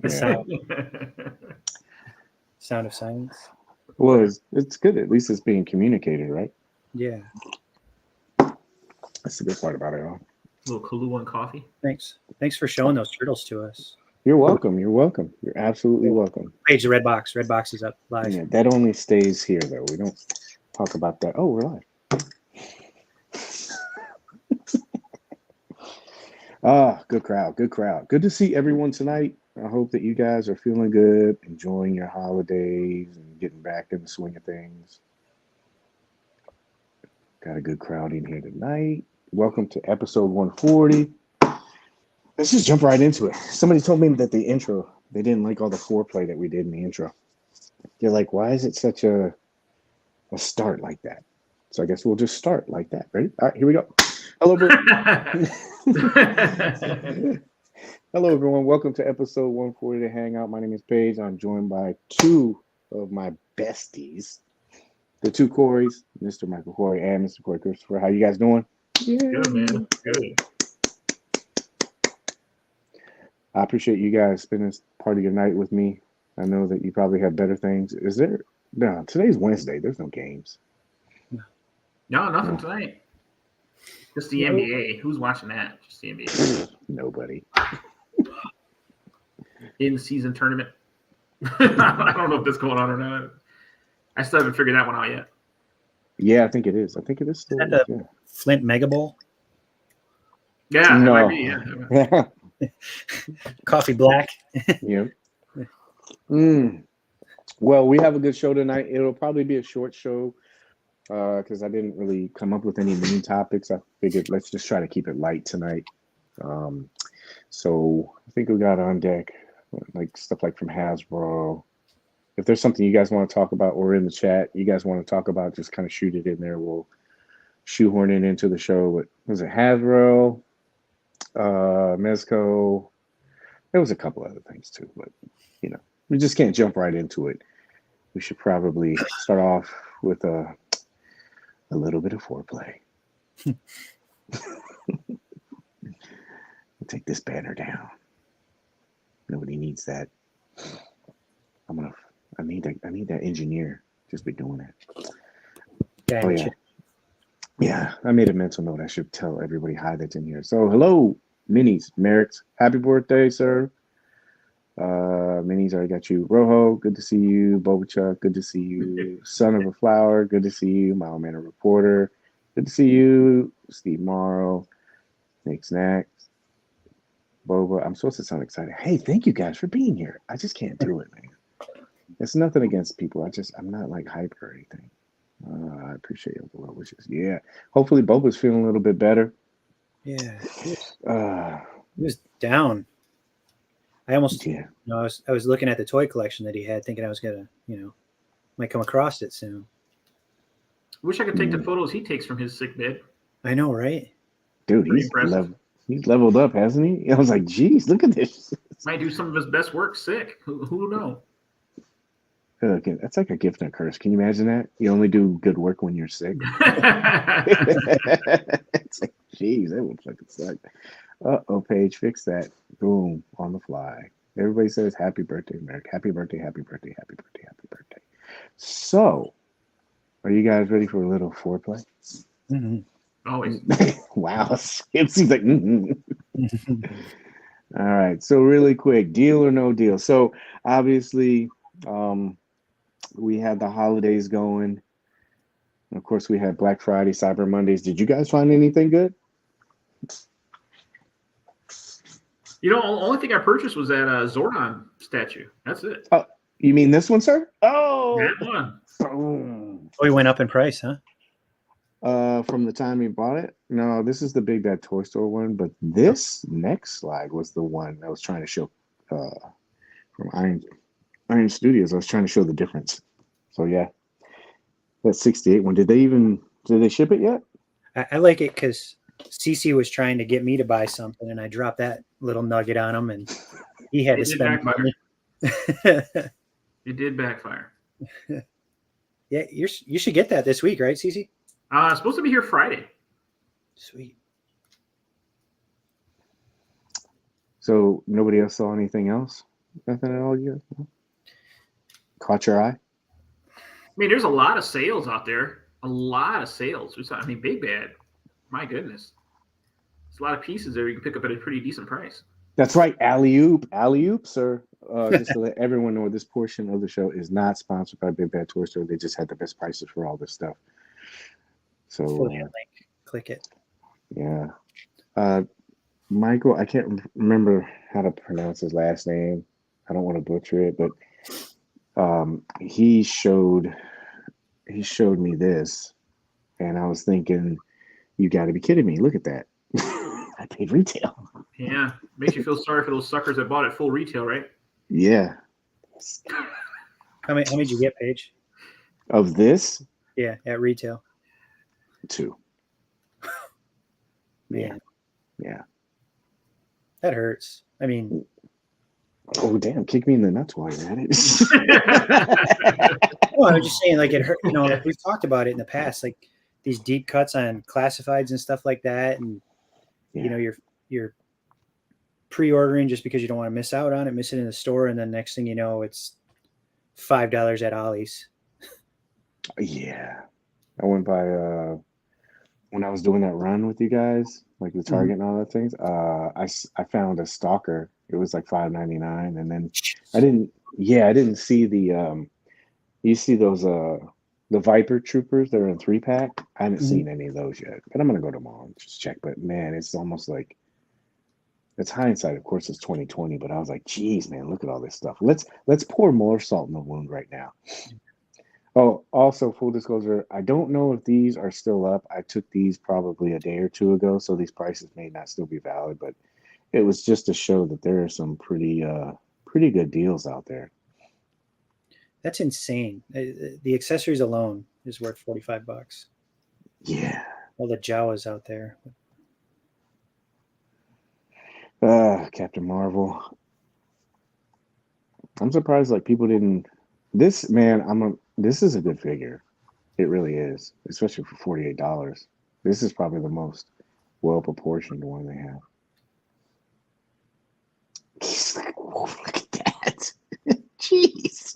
The sound of silence. Well, it's good. At least it's being communicated, right? Yeah. That's the good part about it all. A little Kahlua and coffee. Thanks for showing those turtles to us. You're welcome. You're welcome. You're absolutely welcome. Paige, the red box. Red box is up live. Yeah, that only stays here, though. We don't talk about that. Oh, we're live. Good crowd. Good crowd. Good to see everyone tonight. I hope that you guys are feeling good, enjoying your holidays, and getting back in the swing of things. Got a good crowd in here tonight. Welcome to episode 140. Let's just jump right into it. Somebody told me that the intro, they didn't like all the foreplay that we did in the intro. They're like, why is it such a start like that? So I guess we'll just start like that. Ready? All right, here we go. Hello, everyone. Hello, everyone. Welcome to episode 140 of Hangout. My name is Paige. I'm joined by two of my besties, the two Corys, Mr. Michael Cory and Mr. Cory Christopher. How you guys doing? Yeah. Good, man. Good. I appreciate you guys spending part of your night with me. I know that you probably have better things. Is there? No, today's Wednesday. There's no games. No, nothing tonight. Just the NBA. Who's watching that? Just the NBA. Nobody. In-season tournament. I don't know if that's going on or not. I still haven't figured that one out yet. Yeah, I think it is. I think it is still. Is that the Flint Mega Bowl? Yeah, no. It might be, yeah. Coffee black. Yeah. Well, we have a good show tonight. It'll probably be a short show because I didn't really come up with any main topics. I figured let's just try to keep it light tonight. So I think we got on deck like stuff like from Hasbro. If there's something you guys want to talk about or in the chat, you guys want to talk about, just kind of shoot it in there. We'll shoehorn it into the show. But was it Hasbro, Mezco? There was a couple other things too, but you know, we just can't jump right into it. We should probably start off with a little bit of foreplay. Take this banner down. Nobody needs that. I need that engineer. Just be doing it. Gotcha. Oh yeah. Yeah, I made a mental note. I should tell everybody hi that's in here. So hello, Minis, Merrick's. Happy birthday, sir. Minis, already got you. Rojo, good to see you. Bobachuck, good to see you. Son of a Flower, good to see you. My old man, a reporter, good to see you. Steve Morrow, Nick Snacks. Boba, I'm supposed to sound excited. Hey, thank you guys for being here. I just can't do it, man. It's nothing against people. I'm not like hype or anything. I appreciate your well wishes. Yeah. Hopefully Boba's feeling a little bit better. Yeah. He was down. I almost, yeah. I was looking at the toy collection that he had, thinking I was gonna, might come across it soon. Wish I could take the photos he takes from his sick bed. I know, right? Dude, he's leveled up, hasn't he? I was like, geez, look at this. Might do some of his best work sick. Who knows? That's like a gift and a curse. Can you imagine that? You only do good work when you're sick. It's like, geez, that would fucking suck. Uh-oh, Paige, fix that. Boom, on the fly. Everybody says happy birthday, Merrick. Happy birthday, happy birthday, happy birthday, happy birthday. So, are you guys ready for a little foreplay? Mm-hmm. Always. Wow, it seems like. All right, so really quick, deal or no deal? So, obviously, we had the holidays going. And of course, we had Black Friday, Cyber Mondays. Did you guys find anything good? The only thing I purchased was that Zordon statue. That's it. Oh, you mean this one, sir? Oh, that one. Boom. Oh, he went up in price, huh? From the time you bought it? No, this is the Big Bad Toy Store one, but this next slide was the one I was trying to show from Iron Studios. I was trying to show the difference. So yeah, that 68 one. Did they ship it yet? I like it because CC was trying to get me to buy something, and I dropped that little nugget on him, and he had to spend money. It did backfire. Yeah, you should get that this week, right, CC? It's supposed to be here Friday. Sweet. So nobody else saw anything else? Nothing at all. You caught your eye? I mean, there's a lot of sales out there. A lot of sales. We saw. I mean, Big Bad. My goodness, there's a lot of pieces there you can pick up at a pretty decent price. That's right. Alley oop, sir. Just to let everyone know, this portion of the show is not sponsored by Big Bad Toy Store. They just had the best prices for all this stuff. So, link. Click it. Yeah. Michael, I can't remember how to pronounce his last name. I don't want to butcher it, but he showed me this, and I was thinking, you got to be kidding me! Look at that. I paid retail. Yeah, makes you feel sorry for those suckers that bought it full retail, right? Yeah. How many did you get, Paige? Of this? Yeah, at retail. 2. Man. Yeah. That hurts. I mean, oh damn! Kick me in the nuts while you're at it. well, I'm just saying, like it hurt. You know, like we've talked about it in the past, like these deep cuts on classifieds and stuff like that, and you know, you're pre-ordering just because you don't want to miss out on it, miss it in the store, and then next thing you know, it's $5 at Ollie's. Yeah, I went by when I was doing that run with you guys, like the Target and all that things. I found a stalker. It was like $5.99, and then I didn't see the you see those the Viper Troopers that are in 3-pack. I haven't seen any of those yet, but I'm gonna go tomorrow and just check. But man, it's almost like, it's hindsight, of course, it's 2020, but I was like, geez, man, look at all this stuff. Let's pour more salt in the wound right now. Oh, also, full disclosure, I don't know if these are still up. I took these probably a day or two ago, so these prices may not still be valid, but it was just to show that there are some pretty good deals out there. That's insane. The accessories alone is worth $45. Yeah. All the Jawas out there. Captain Marvel. I'm surprised like people didn't. This, man, this is a good figure. It really is, especially for $48. This is probably the most well proportioned one they have. Look at that. Jeez.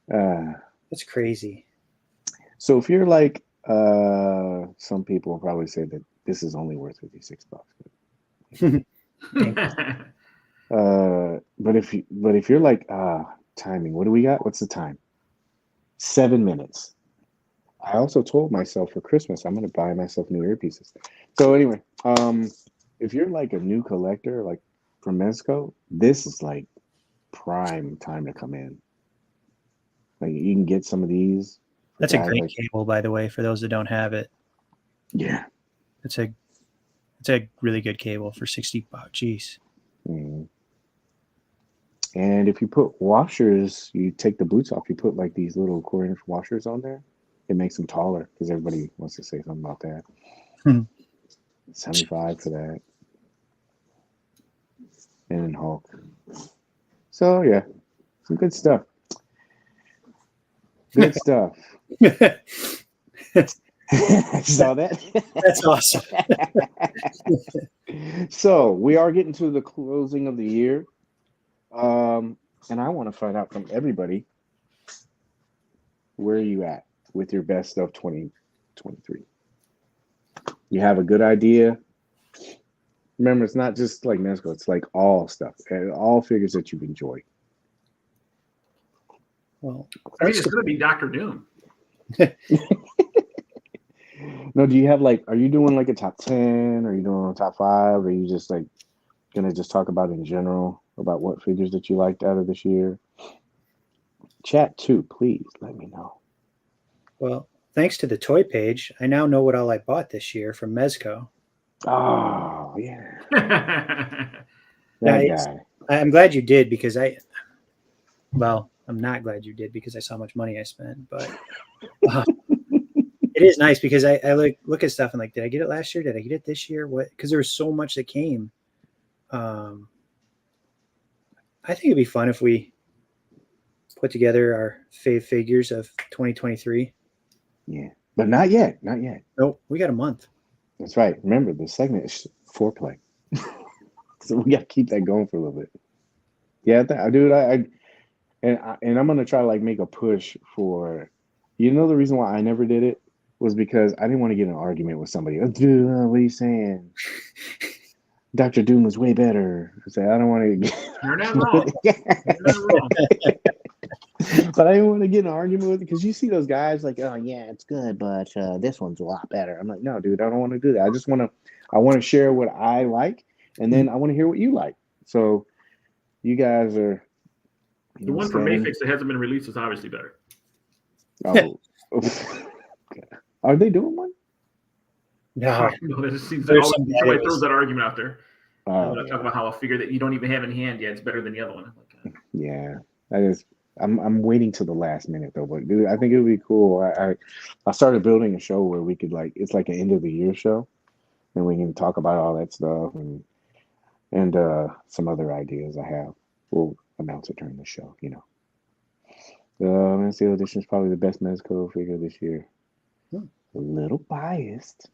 That's crazy. So if you're like some people will probably say that this is only worth $56. But if you're like timing, what do we got? What's the time? 7 minutes. I also told myself for Christmas I'm gonna buy myself new earpieces. So anyway, if you're like a new collector, like from Mezco, this is like prime time to come in. Like you can get some of these. That's a great cable, by the way, for those that don't have it. Yeah. It's a really good cable for $60. Jeez. Mm. And if you put washers, you take the boots off, you put like these little quarter-inch washers on there, it makes them taller because everybody wants to say something about that. 75 for that. And then Hulk. So yeah, some good stuff. Good stuff. Saw that? That's awesome. So we are getting to the closing of the year. And I want to find out from everybody, where are you at with your best of 2023? You have a good idea? Remember, it's not just like Mezco, it's like all stuff, all figures that you've enjoyed. Well, I mean, it's going to be Dr. Doom. No, do you have like, are you doing like a top 10? Are you doing a top 5? Or are you just like going to just talk about in general about what figures that you liked out of this year? Chat too, please let me know. Well, thanks to the Toy Paige, I now know what all I bought this year from Mezco. Oh, yeah. Now, That guy. I'm glad you did because I'm not glad you did because I saw how much money I spent, but it is nice because I look at stuff and like, did I get it last year? Did I get it this year? What? Because there was so much that came. I think it'd be fun if we put together our fave figures of 2023. Yeah, but not yet. Not yet. Nope, we got a month. That's right. Remember, the segment is foreplay. So we got to keep that going for a little bit. Yeah, dude, and I'm gonna try to like make a push for. You know, the reason why I never did it was because I didn't want to get in an argument with somebody. Oh, dude, what are you saying? Dr. Doom was way better. I said I don't want to. You're not wrong. You're not wrong. But I didn't want to get in an argument with it because you see those guys like, oh yeah, it's good, but this one's a lot better. I'm like, no, dude, I don't want to do that. I want to share what I like, and then I want to hear what you like. So you guys are. The one from Mayfix that hasn't been released is obviously better. Oh, are they doing one? No, No, that just seems like somebody throws that argument out there. Oh, Talk about how a figure that you don't even have in hand yet is better than the other one. yeah, I'm waiting till the last minute though. But dude, I think it would be cool. I started building a show where we could like it's like an end of the year show, and we can talk about all that stuff and some other ideas I have. We'll announce it during the show. You know, the Mezco edition is probably the best Mezco figure this year. A little biased.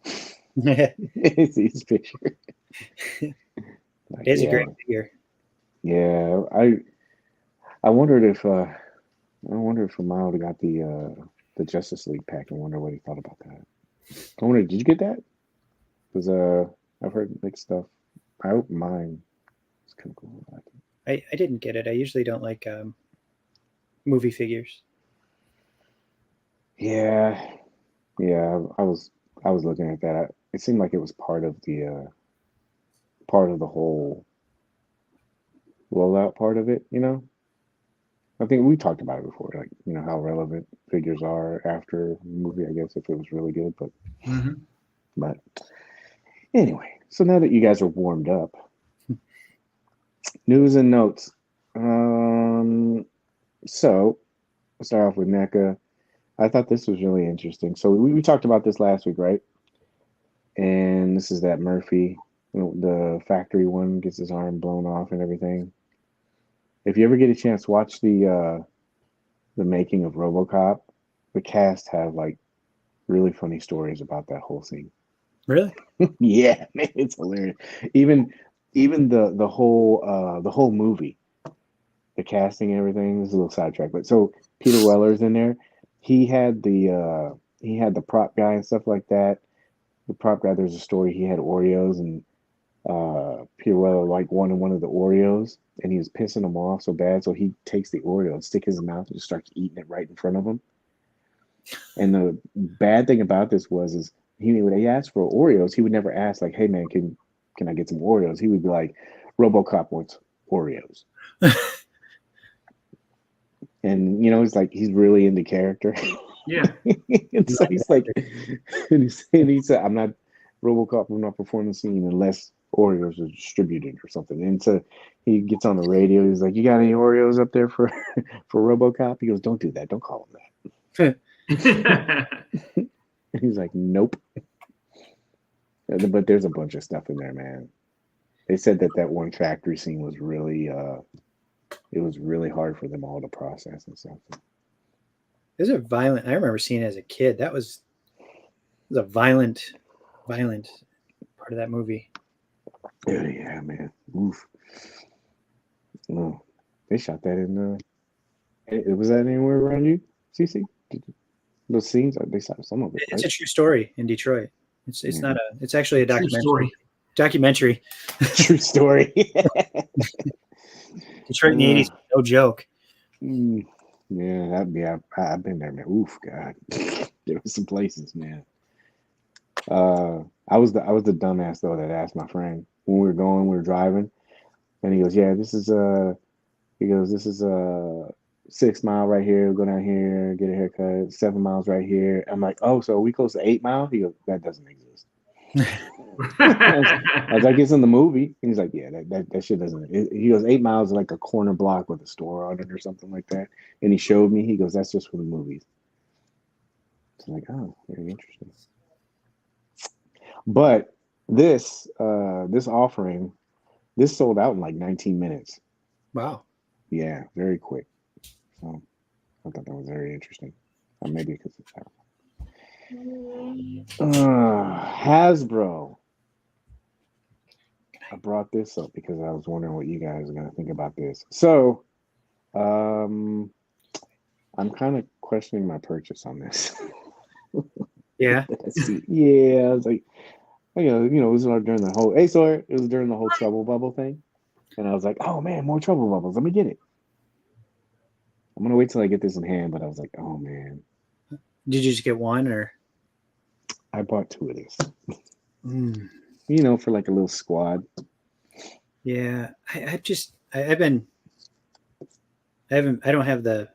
It's his picture. It is a great figure. Yeah, I wondered if Miles got the Justice League pack. I wonder what he thought about that. I wonder, did you get that? Because I've heard mixed stuff. I hope mine is kind of cool. I didn't get it. I usually don't like movie figures. Yeah. I was looking at that. It seemed like it was part of the whole rollout part of it. You know, I think we talked about it before, like you know how relevant figures are after a movie. I guess if it was really good, but anyway. So now that you guys are warmed up, news and notes. So we'll start off with NECA. I thought this was really interesting. So we talked about this last week, right? And this is that Murphy, the factory one, gets his arm blown off and everything. If you ever get a chance, watch the making of RoboCop. The cast have like really funny stories about that whole scene. Really? Yeah, man, it's hilarious. Even the whole movie, the casting and everything. This is a little sidetrack, but so Peter Weller's in there. He had the prop guy and stuff like that. The prop guy, there's a story. He had Oreos, and Peter Weller like wanted one of the Oreos, and he was pissing him off so bad. So he takes the Oreo and sticks his mouth and just starts eating it right in front of him. And the bad thing about this is when he asked for Oreos, he would never ask like, "Hey man, can I get some Oreos?" He would be like, "RoboCop wants Oreos." And he's really into character. Yeah. And so he's like, and he said, "I'm not RoboCop. I'm not performing the scene unless Oreos are distributed or something." And so he gets on the radio. He's like, "You got any Oreos up there for RoboCop?" He goes, "Don't do that. Don't call him that." He's like, "Nope." But there's a bunch of stuff in there, man. They said that one factory scene was really, it was really hard for them all to process and stuff. Those are violent. I remember seeing it as a kid. That was a violent part of that movie. Yeah, man. Oof. Oh, they shot that in. Was that anywhere around you, CC? Those scenes, they shot some of it. It's right? a true story in Detroit. It's not a. It's actually a documentary. True story. Detroit in the '80s, no joke. Yeah, I've been there, man. Oof, God, there were some places, man. I was the dumbass though that asked my friend when we were driving, and he goes, "Yeah, this is 6 mile right here. Go down here, get a haircut. 7 miles right here." I'm like, "Oh, so are we close to 8 Mile?" He goes, "That doesn't exist." I was like, "It's in the movie." And he's like, "Yeah, that shit doesn't." He goes, 8 miles is like a corner block with a store on it or something like that. And he showed me. He goes, "That's just for the movies." So I'm like, "Oh, very interesting." But this offering, this sold out in like 19 minutes. Wow. Yeah, very quick. So I thought that was very interesting. Maybe because it's Hasbro. I brought this up because I was wondering what you guys are gonna think about this. So, I'm kind of questioning my purchase on this. Yeah. Yeah, I was like, it was like during the whole it was during the whole trouble bubble thing, and I was like, oh man, more trouble bubbles. Let me get it. I'm gonna wait till I get this in hand, but I was like, oh man, Did you just get one or? I bought 2 of this. Mm. For like a little squad. Yeah, I don't have the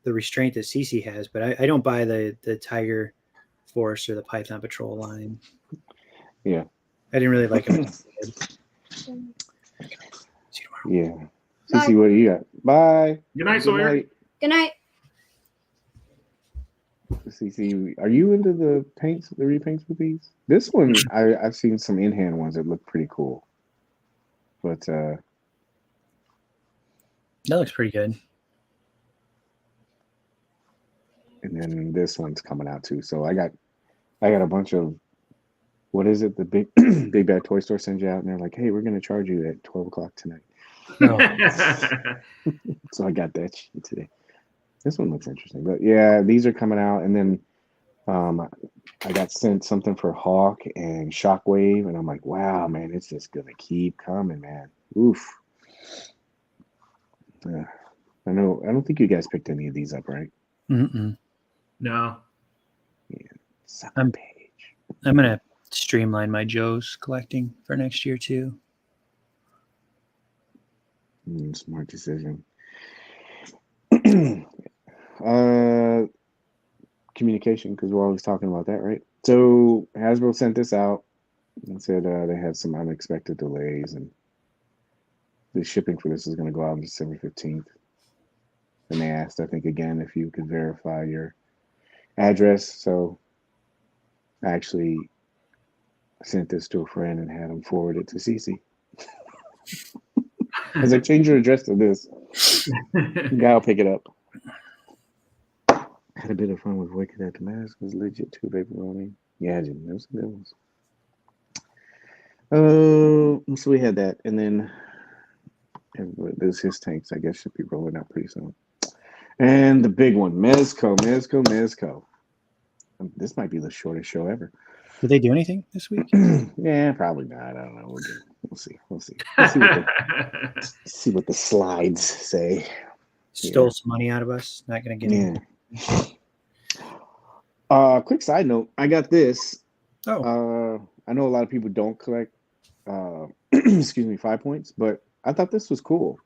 restraint that CC has, but I don't buy the Tiger Force or the Python Patrol line. Yeah. I didn't really like them. Yeah. CC, what do you got? Bye. Good night, Sawyer. Good night. CC, are you into the repaints with these? This one, I've seen some in-hand ones that look pretty cool. But that looks pretty good. And then this one's coming out too. So I got a bunch of, what is it? The big bad toy store sends you out and they're like, hey, we're gonna charge you at 12 o'clock tonight. No. So I got that shit today. This one looks interesting. But yeah, these are coming out, and then I got sent something for Hawk and Shockwave, and I'm like, wow, man, it's just gonna keep coming, man. Oof. I don't think you guys picked any of these up, right? Mm-mm. No. Yeah. Page. I'm gonna streamline my Joe's collecting for next year too. Smart decision. Communication, because we're always talking about that, right? So Hasbro sent this out and said they had some unexpected delays, and the shipping for this is going to go out on December 15th. And they asked, I think, again, if you could verify your address. So I actually sent this to a friend and had him forward it to CC. I was like, change your address to this. The guy will pick it up. Had a bit of fun with Wicked at the Mask. Was legit too, baby rolling. Yeah, Jim, those are good ones. So we had that, and then there's his tanks. I guess should be rolling out pretty soon. And the big one, Mezco. This might be the shortest show ever. Did they do anything this week? Yeah, probably not. I don't know. We'll see. See what the slides say. Stole some money out of us. Not gonna get it. Quick side note, I got this. Oh. I know a lot of people don't collect 5 points, but I thought this was cool.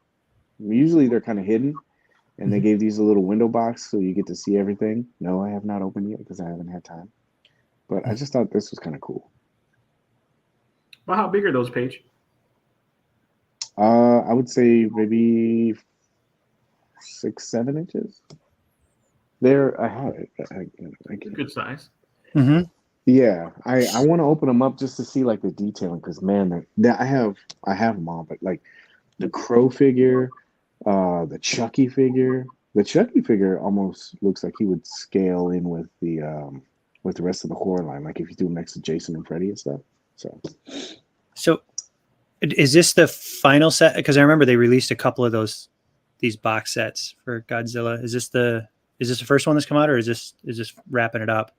Usually they're kind of hidden, and they gave these a little window box so you get to see everything. No, I have not opened yet because I haven't had time. But I just thought this was kind of cool. Well, how big are those, Paige? I would say maybe 6-7 inches. There, I have it. Good size. Mm-hmm. Yeah, I want to open them up just to see like the detailing, because man, I have them all, but like the Crow figure, the Chucky figure. The Chucky figure almost looks like he would scale in with the rest of the horror line, like if you do him next to Jason and Freddy and stuff. So is this the final set? Because I remember they released a couple of these box sets for Godzilla. Is this the first one that's come out, or is this wrapping it up?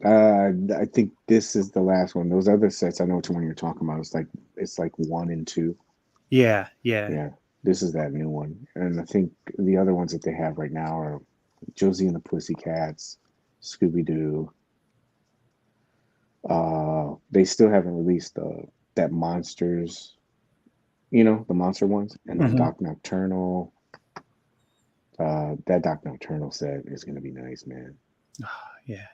I think this is the last one. Those other sets, I know which one you're talking about. It's like 1 and 2. Yeah. This is that new one, and I think the other ones that they have right now are Josie and the Pussycats, Scooby Doo. They still haven't released that Monsters, the monster ones, and then Doc Nocturnal. That Doc Nocturnal set is going to be nice, man. Yeah,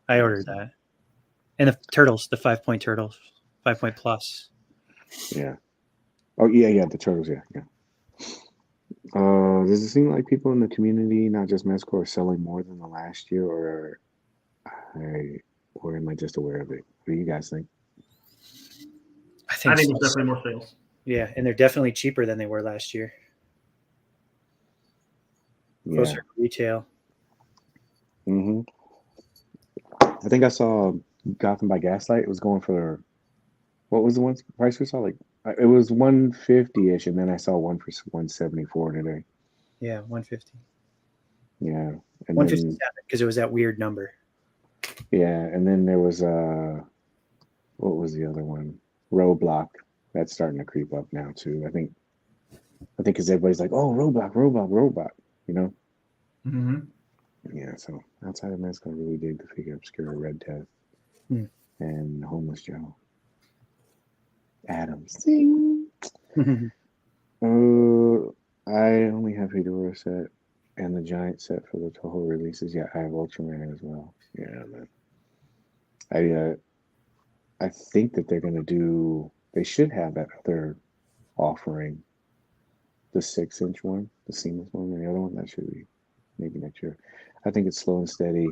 I ordered that. And the turtles, the 5-point turtles, 5-point plus. Yeah. Oh, yeah, the turtles, yeah. Does it seem like people in the community, not just Mezco, are selling more than the last year, or am I just aware of it? What do you guys think? I think there's definitely more sales. Yeah, and they're definitely cheaper than they were last year. Closer to retail. Mm-hmm. I think I saw Gotham by Gaslight. It was going for, what was the one price we saw? Like It was 150-ish, and then I saw one for 174 today. Yeah, 150. Yeah, and 157 because it was that weird number. and then there was what was the other one? Roadblock. That's starting to creep up now too. I think because everybody's like, oh, Roadblock, you know? Mm-hmm. Yeah. So outside of Mezco, I really dig the figure obscure Red Death and Homeless Joe. Adams. Sing. I only have Fedora set and the giant set for the Toho releases. Yeah, I have Ultraman as well. Yeah, man. I think that they're gonna do. They should have that other offering, the 6-inch one, the seamless one, and the other one that should be maybe next year. I think it's slow and steady.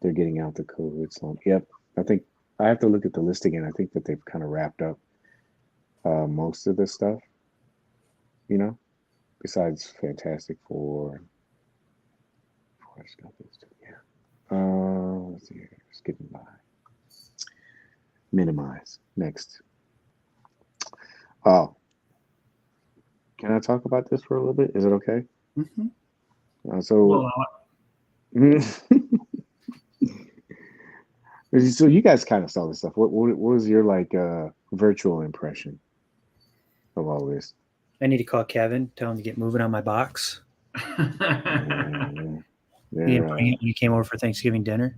They're getting out the COVID slump. Yep, I think I have to look at the list again. I think that they've kind of wrapped up most of the stuff. You know, besides Fantastic Four. Yeah. Let's see here. Skipping by. Minimize. Next. Oh. Can I talk about this for a little bit? Is it okay? Mm-hmm. So you guys kind of saw this stuff. What was your like virtual impression of all this? I need to call Kevin, tell him to get moving on my box. When you came over for Thanksgiving dinner.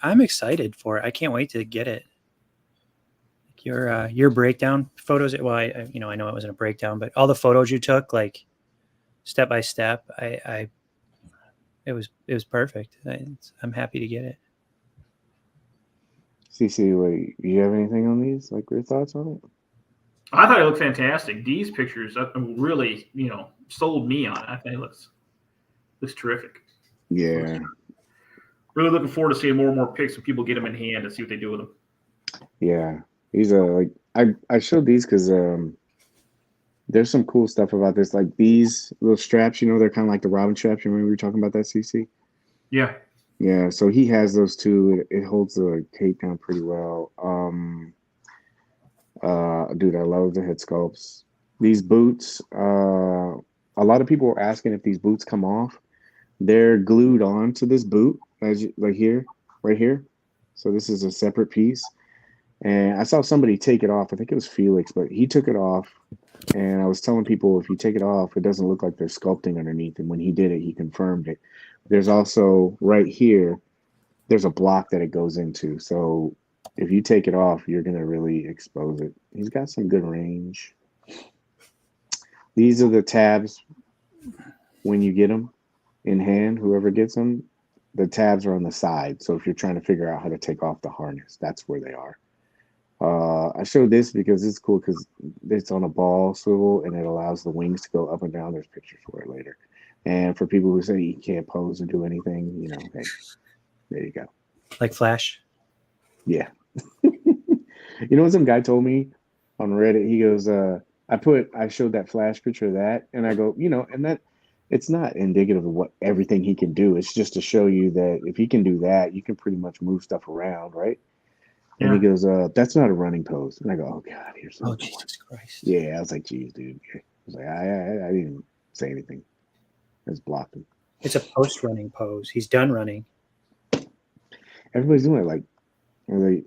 I'm excited for it. I can't wait to get it. Your breakdown photos. Well, I know it wasn't a breakdown, but all the photos you took, like step by step, it was perfect. I'm happy to get it. CC, wait, you have anything on these? Like your thoughts on it? I thought it looked fantastic. These pictures really, sold me on it. I think it looks terrific. Yeah. Really looking forward to seeing more and more pics when people get them in hand and see what they do with them. Yeah. These are like I showed these because there's some cool stuff about this. Like these little straps, they're kind of like the Robin straps. You remember we were talking about that, CC? Yeah. Yeah, so he has those too. It holds the cape down pretty well. Dude, I love the head sculpts. These boots, a lot of people were asking if these boots come off. They're glued on to this boot, right here. So this is a separate piece. And I saw somebody take it off. I think it was Felix, but he took it off. And I was telling people, if you take it off, it doesn't look like there's sculpting underneath. And when he did it, he confirmed it. There's also right here, there's a block that it goes into. So if you take it off, you're going to really expose it. He's got some good range. These are the tabs when you get them in hand, whoever gets them. The tabs are on the side. So if you're trying to figure out how to take off the harness, that's where they are. I showed this because it's cool because it's on a ball swivel and it allows the wings to go up and down. There's pictures for it later. And for people who say you can't pose or do anything, hey, there you go. Like Flash? Yeah. What some guy told me on Reddit? He goes, I showed that Flash picture of that, and I go, and that it's not indicative of what everything he can do. It's just to show you that if he can do that, you can pretty much move stuff around, right? And he goes, that's not a running pose. And I go, oh God, here's the Jesus Christ. Yeah, I was like, geez, dude. I was like, I didn't say anything. I was blocking. It's a post-running pose. He's done running. Everybody's doing it. Like, I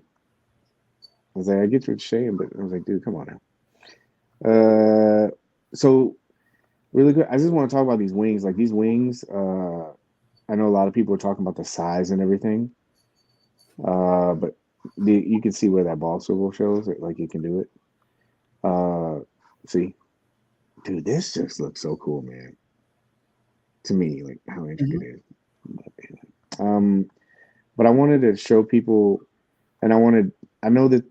was like, I get what you're saying, but I was like, dude, come on now. So really good. I just want to talk about these wings. Like these wings, I know a lot of people are talking about the size and everything. But you can see where that ball swivel shows it, like you can do it. See, dude, this just looks so cool, man. To me, like how intricate it is. But I wanted to show people, and I know that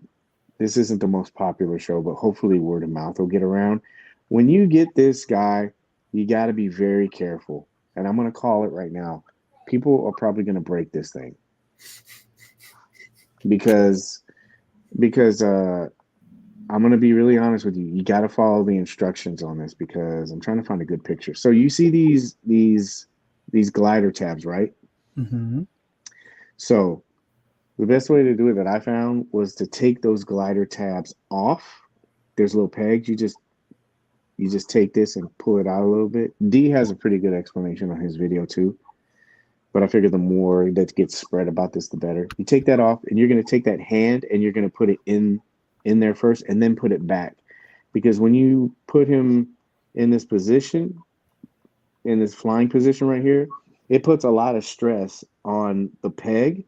this isn't the most popular show, but hopefully word of mouth will get around. When you get this guy, you got to be very careful. And I'm going to call it right now. People are probably going to break this thing. Because I'm going to be really honest with you. You got to follow the instructions on this because I'm trying to find a good picture. So you see these glider tabs, right? Mm-hmm. So The best way to do it that I found was to take those glider tabs off. There's little pegs. You just take this and pull it out a little bit. D has a pretty good explanation on his video too. But I figure the more that gets spread about this, the better. You take that off, and you're going to take that hand and you're going to put it in there first, and then put it back. Because when you put him in this position, in this flying position right here, it puts a lot of stress on the peg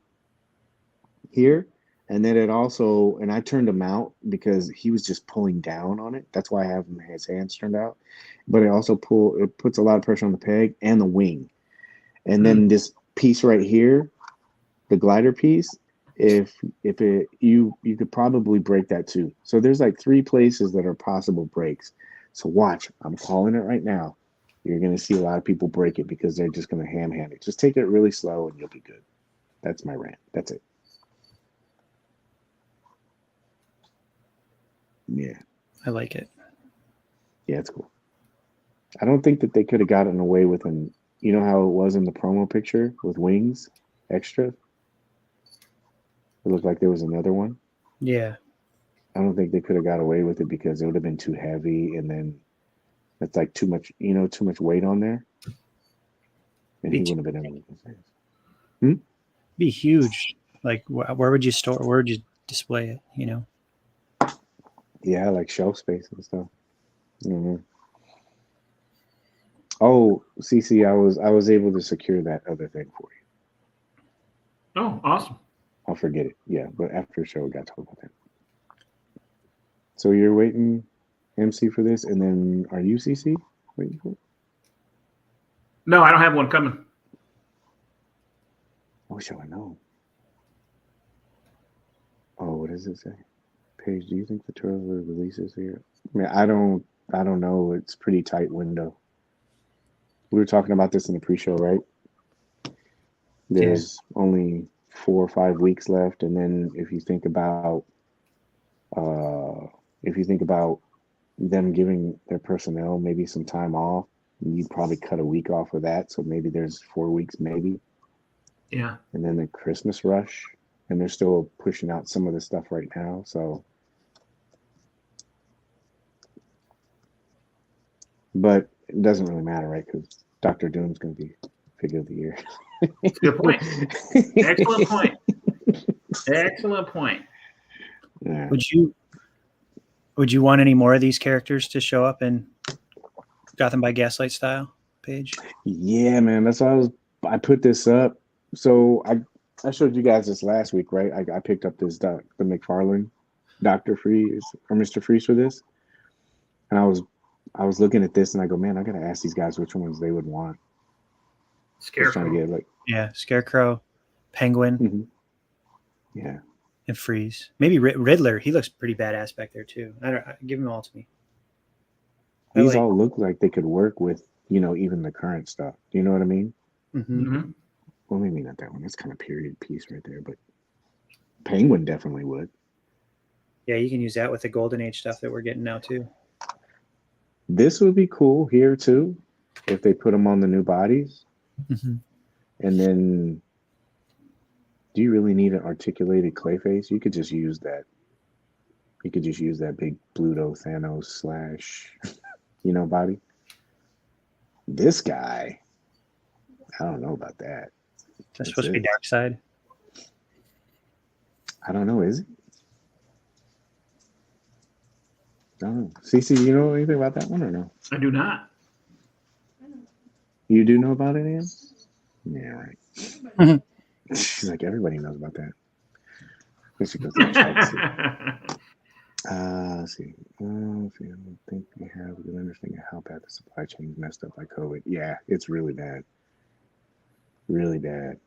here. And then it also, and I turned him out because he was just pulling down on it. That's why I have his hands turned out. But it puts a lot of pressure on the peg and the wing. And then this piece right here, the glider piece, you could probably break that too. So there's like 3 places that are possible breaks. So watch, I'm calling it right now. You're going to see a lot of people break it because they're just going to ham-hand it. Just take it really slow and you'll be good. That's my rant. That's it. Yeah. I like it. Yeah, it's cool. I don't think that they could have gotten away with you know how it was in the promo picture with wings extra? It looked like there was another one. Yeah. I don't think they could have got away with it because it would have been too heavy, and then that's like too much weight on there. And he wouldn't have been able to. Be huge. Like, where would you store? Where would you display it? You know? Yeah, like shelf space and stuff. Mm-hmm. Oh, CC, I was able to secure that other thing for you. Oh, awesome. I'll forget it. Yeah, but after the show, we got to talk about that. So you're waiting, MC, for this, and then are you, CC, waiting for it? No, I don't have one coming. I wish I would know. Oh, what does it say? Paige, do you think the trailer releases here? I mean, I don't know. It's pretty tight window. We were talking about this in the pre-show, right? There's only 4 or 5 weeks left, and then if you think about them giving their personnel maybe some time off, you'd probably cut a week off of that. So maybe there's 4 weeks, maybe. Yeah. And then the Christmas rush, and they're still pushing out some of the stuff right now. So, but it doesn't really matter, right? Because Dr. Doom's going to be figure of the year. Good point. Excellent point. Excellent point. Yeah. Would you want any more of these characters to show up in Gotham by Gaslight style, Paige? Yeah, man. That's why I put this up. So I showed you guys this last week, right? I picked up this the McFarlane Dr. Freeze or Mr. Freeze for this, and I was looking at this and I go, man, I gotta ask these guys which ones they would want. Scarecrow. Trying to get Scarecrow, Penguin, yeah, and Freeze. Maybe Riddler. He looks pretty badass back there too. Give them all to me. These all look like they could work with, even the current stuff. Do you know what I mean? Mm-hmm. Well, maybe not that one. That's kind of period piece right there, but Penguin definitely would. Yeah, you can use that with the Golden Age stuff that we're getting now too. This would be cool here too, if they put them on the new bodies. Mm-hmm. And then, do you really need an articulated Clayface? You could just use that. You could just use that big Pluto Thanos / body. This guy, I don't know about that. That's supposed to be Darkseid. I don't know. Is it? I don't know. Cece, you know anything about that one or no? I do not. You do know about it, Ann? Yeah, right. Mm-hmm. She's like, everybody knows about that. Let's see. Let's see. I don't think we have a good understanding of how bad the supply chain is messed up by COVID. Yeah, it's really bad. Really bad.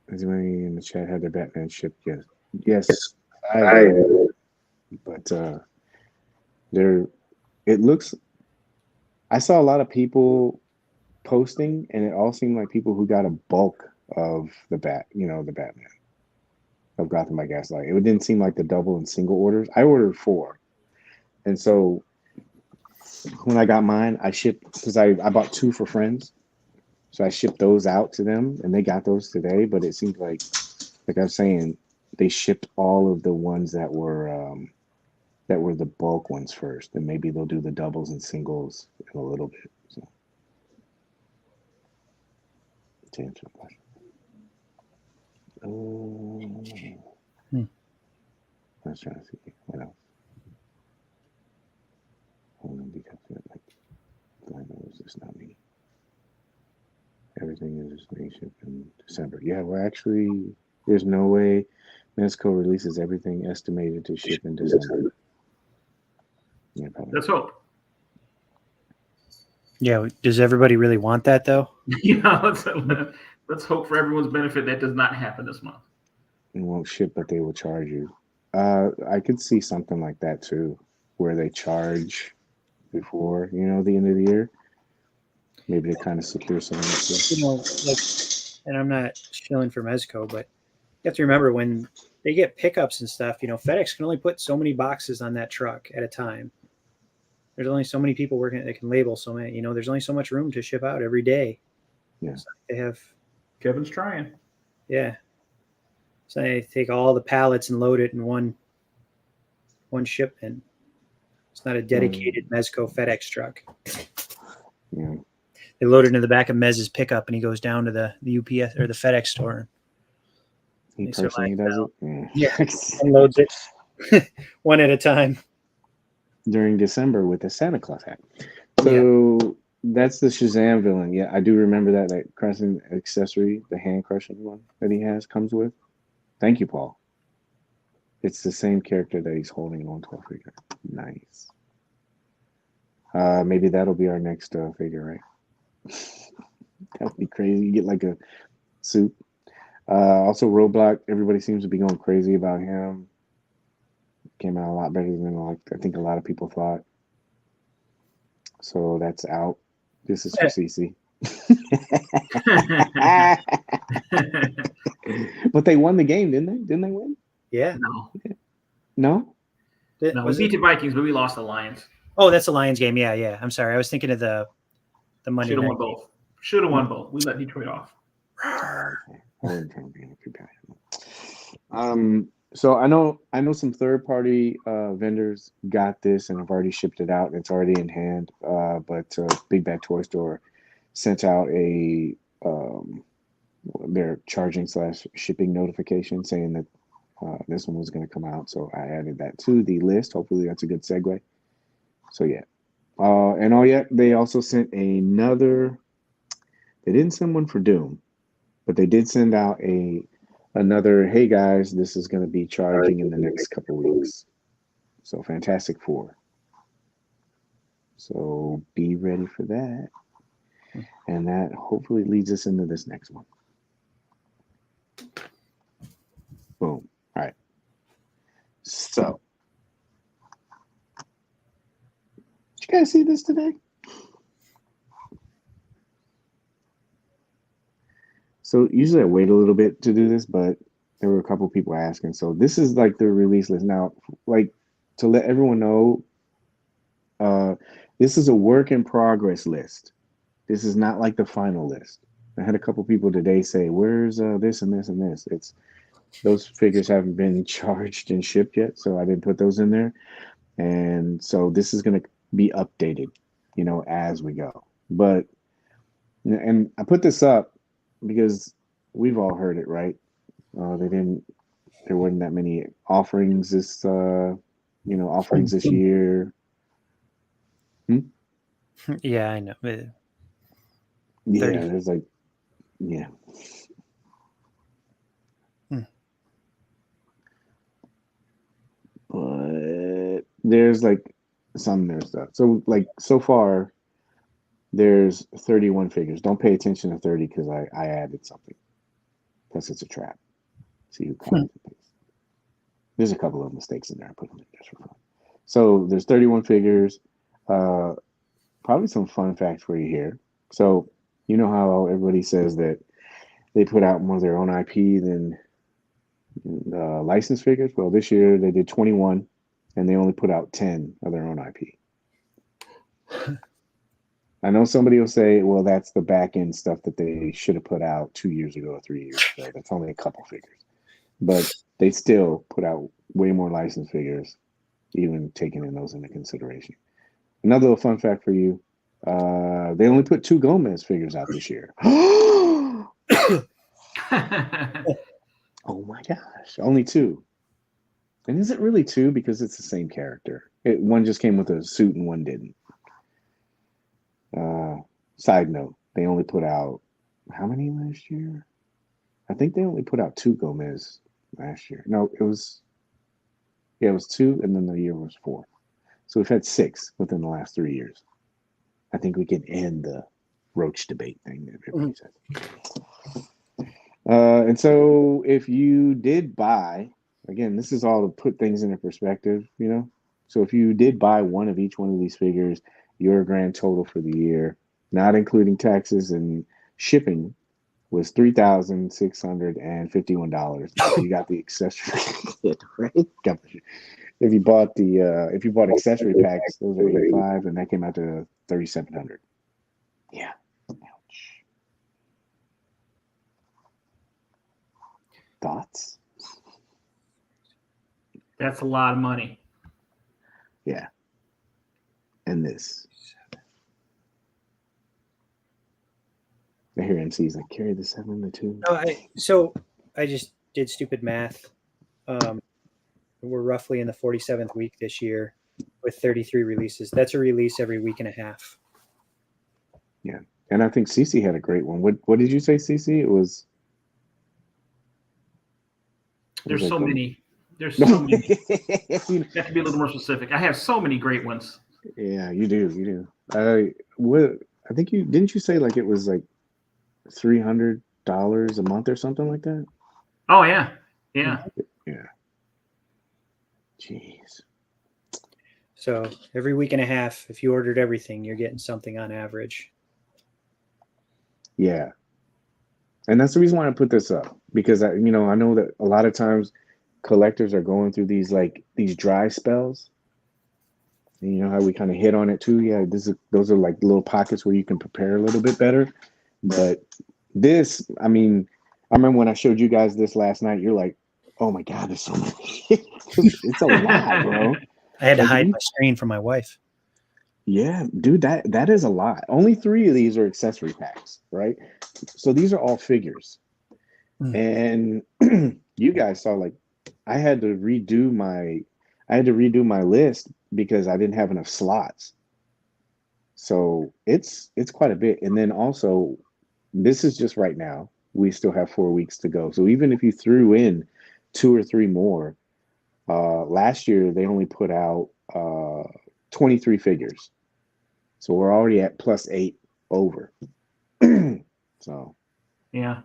Has anybody in the chat had their Batman shipped yet? Yes, but it looks. I saw a lot of people posting, and it all seemed like people who got a bulk of the Batman of Gotham by Gaslight. It didn't seem like the double and single orders. I ordered 4, and so when I got mine, I shipped because I bought 2 for friends. So I shipped those out to them, and they got those today. But it seems like I was saying, they shipped all of the ones that were the bulk ones first, and maybe they'll do the doubles and singles in a little bit. So to answer the question. I was trying to see what else. Hold on, because I know it's just not me. Everything is just being shipped in December. Yeah, well, actually, there's no way Mezco releases everything estimated to ship in December. Yeah, probably. Let's hope. Yeah, does everybody really want that though? Let's hope for everyone's benefit that does not happen this month. It won't ship, but they will charge you. I could see something like that too, where they charge before, the end of the year. Maybe to kind of secure some of this. And I'm not shilling for Mezco, but you have to remember when they get pickups and stuff, FedEx can only put so many boxes on that truck at a time. There's only so many people working that can label so many. There's only so much room to ship out every day. Yeah. So they have. Kevin's trying. Yeah. So they take all the pallets and load it in one shipment. It's not a dedicated Mezco FedEx truck. Yeah. They load it into the back of Mez's pickup, and he goes down to the UPS or the FedEx store. He personally does it? Yeah. Unloads it one at a time. During December with a Santa Claus hat. So that's the Shazam villain. Yeah, I do remember that crushing accessory, the hand crushing one that he comes with. Thank you, Paul. It's the same character that he's holding on to a figure. Nice. Maybe that'll be our next figure, right? That would be crazy. You get like a suit. Also, Roadblock. Everybody seems to be going crazy about him. Came out a lot better than I think a lot of people thought. So that's out. This is for CC. But they won the game, didn't they? Didn't they win? Yeah. No? No, we beat the Vikings, but we lost the Lions. Oh, that's the Lions game. Yeah. I'm sorry. I was thinking of the Monday Should have night won both. Should have won both. We let Detroit off. So I know some third-party vendors got this and have already shipped it out. It's already in hand. But Big Bad Toy Store sent out their charging/shipping notification saying that this one was going to come out. So I added that to the list. Hopefully that's a good segue. So yeah. They also sent another. They didn't send one for Doom, but they did send out another, hey guys, this is going to be charging in the next couple weeks. So Fantastic Four. So be ready for that. And that hopefully leads us into this next one. Boom. All right. So, did you guys see this today? So usually I wait a little bit to do this, but there were a couple people asking. So this is like the release list. Now, like to let everyone know, this is a work in progress list. This is not like the final list. I had a couple people today say, where's this and this and this? Those figures haven't been charged and shipped yet, so I didn't put those in there. And so this is going to be updated, as we go. And I put this up because we've all heard it, right? There wasn't that many offerings this year. Yeah, I know. Yeah, there's like, yeah. But there's like some there stuff. So like so far, there's 31 figures. Don't pay attention to 30 because I added something. Plus it's a trap. See who comes and pays. There's a couple of mistakes in there. I put them in just for fun. So there's 31 figures. Probably some fun facts for you here. So you know how everybody says that they put out more of their own IP than licensed figures? Well, this year they did 21 and they only put out 10 of their own IP. I know somebody will say, well, that's the back end stuff that they should have put out 2 years ago or 3 years ago. That's only a couple figures. But they still put out way more licensed figures, even taking in those into consideration. Another little fun fact for you. They only put 2 Gomez figures out this year. Oh my gosh. Only 2. And is it really 2? Because it's the same character. One just came with a suit and one didn't. Side note, they only put out how many last year? I think they only put out 2 Gomez last year. No, it was 2, and then the year was 4. So we've had 6 within the last 3 years. I think we can end the Roach debate thing that everybody says. And so if you did buy, again, this is all to put things into perspective, you know? So if you did buy one of each one of these figures, your grand total for the year, not including taxes and shipping, was $3,651. You got the accessory kit, right? If you bought accessory packs, those are $85, and that came out to $3,700. Yeah. Ouch. Thoughts? That's a lot of money. Yeah. And this. I hear MC's like, carry the 7 to 2. So I just did stupid math. We're roughly in the 47th week this year with 33 releases. That's a release every week and a half. Yeah. And I think Cece had a great one. What did you say, Cece? It was. There's so many. There's so many. You have to be a little more specific. I have so many great ones. Yeah, you do. I think didn't you say like it was like $300 a month or something like that? Oh yeah. Yeah. Jeez. So every week and a half, if you ordered everything, you're getting something on average. Yeah. And that's the reason why I put this up, because I know that a lot of times collectors are going through these dry spells. And you know how we kind of hit on it too. Yeah, those are like little pockets where you can prepare a little bit better. But this, I remember when I showed you guys this last night, you're like, oh my God, there's so many. It's a lot, bro. I had to hide my screen from my wife. Yeah, dude, that is a lot. Only 3 of these are accessory packs, right? So these are all figures. And you guys saw, like, I had to redo my list because I didn't have enough slots. So it's quite a bit. And then also, this is just right now. We still have 4 weeks to go. So even if you threw in 2 or 3 more, last year they only put out 23 figures. So we're already at +8 over. So yeah.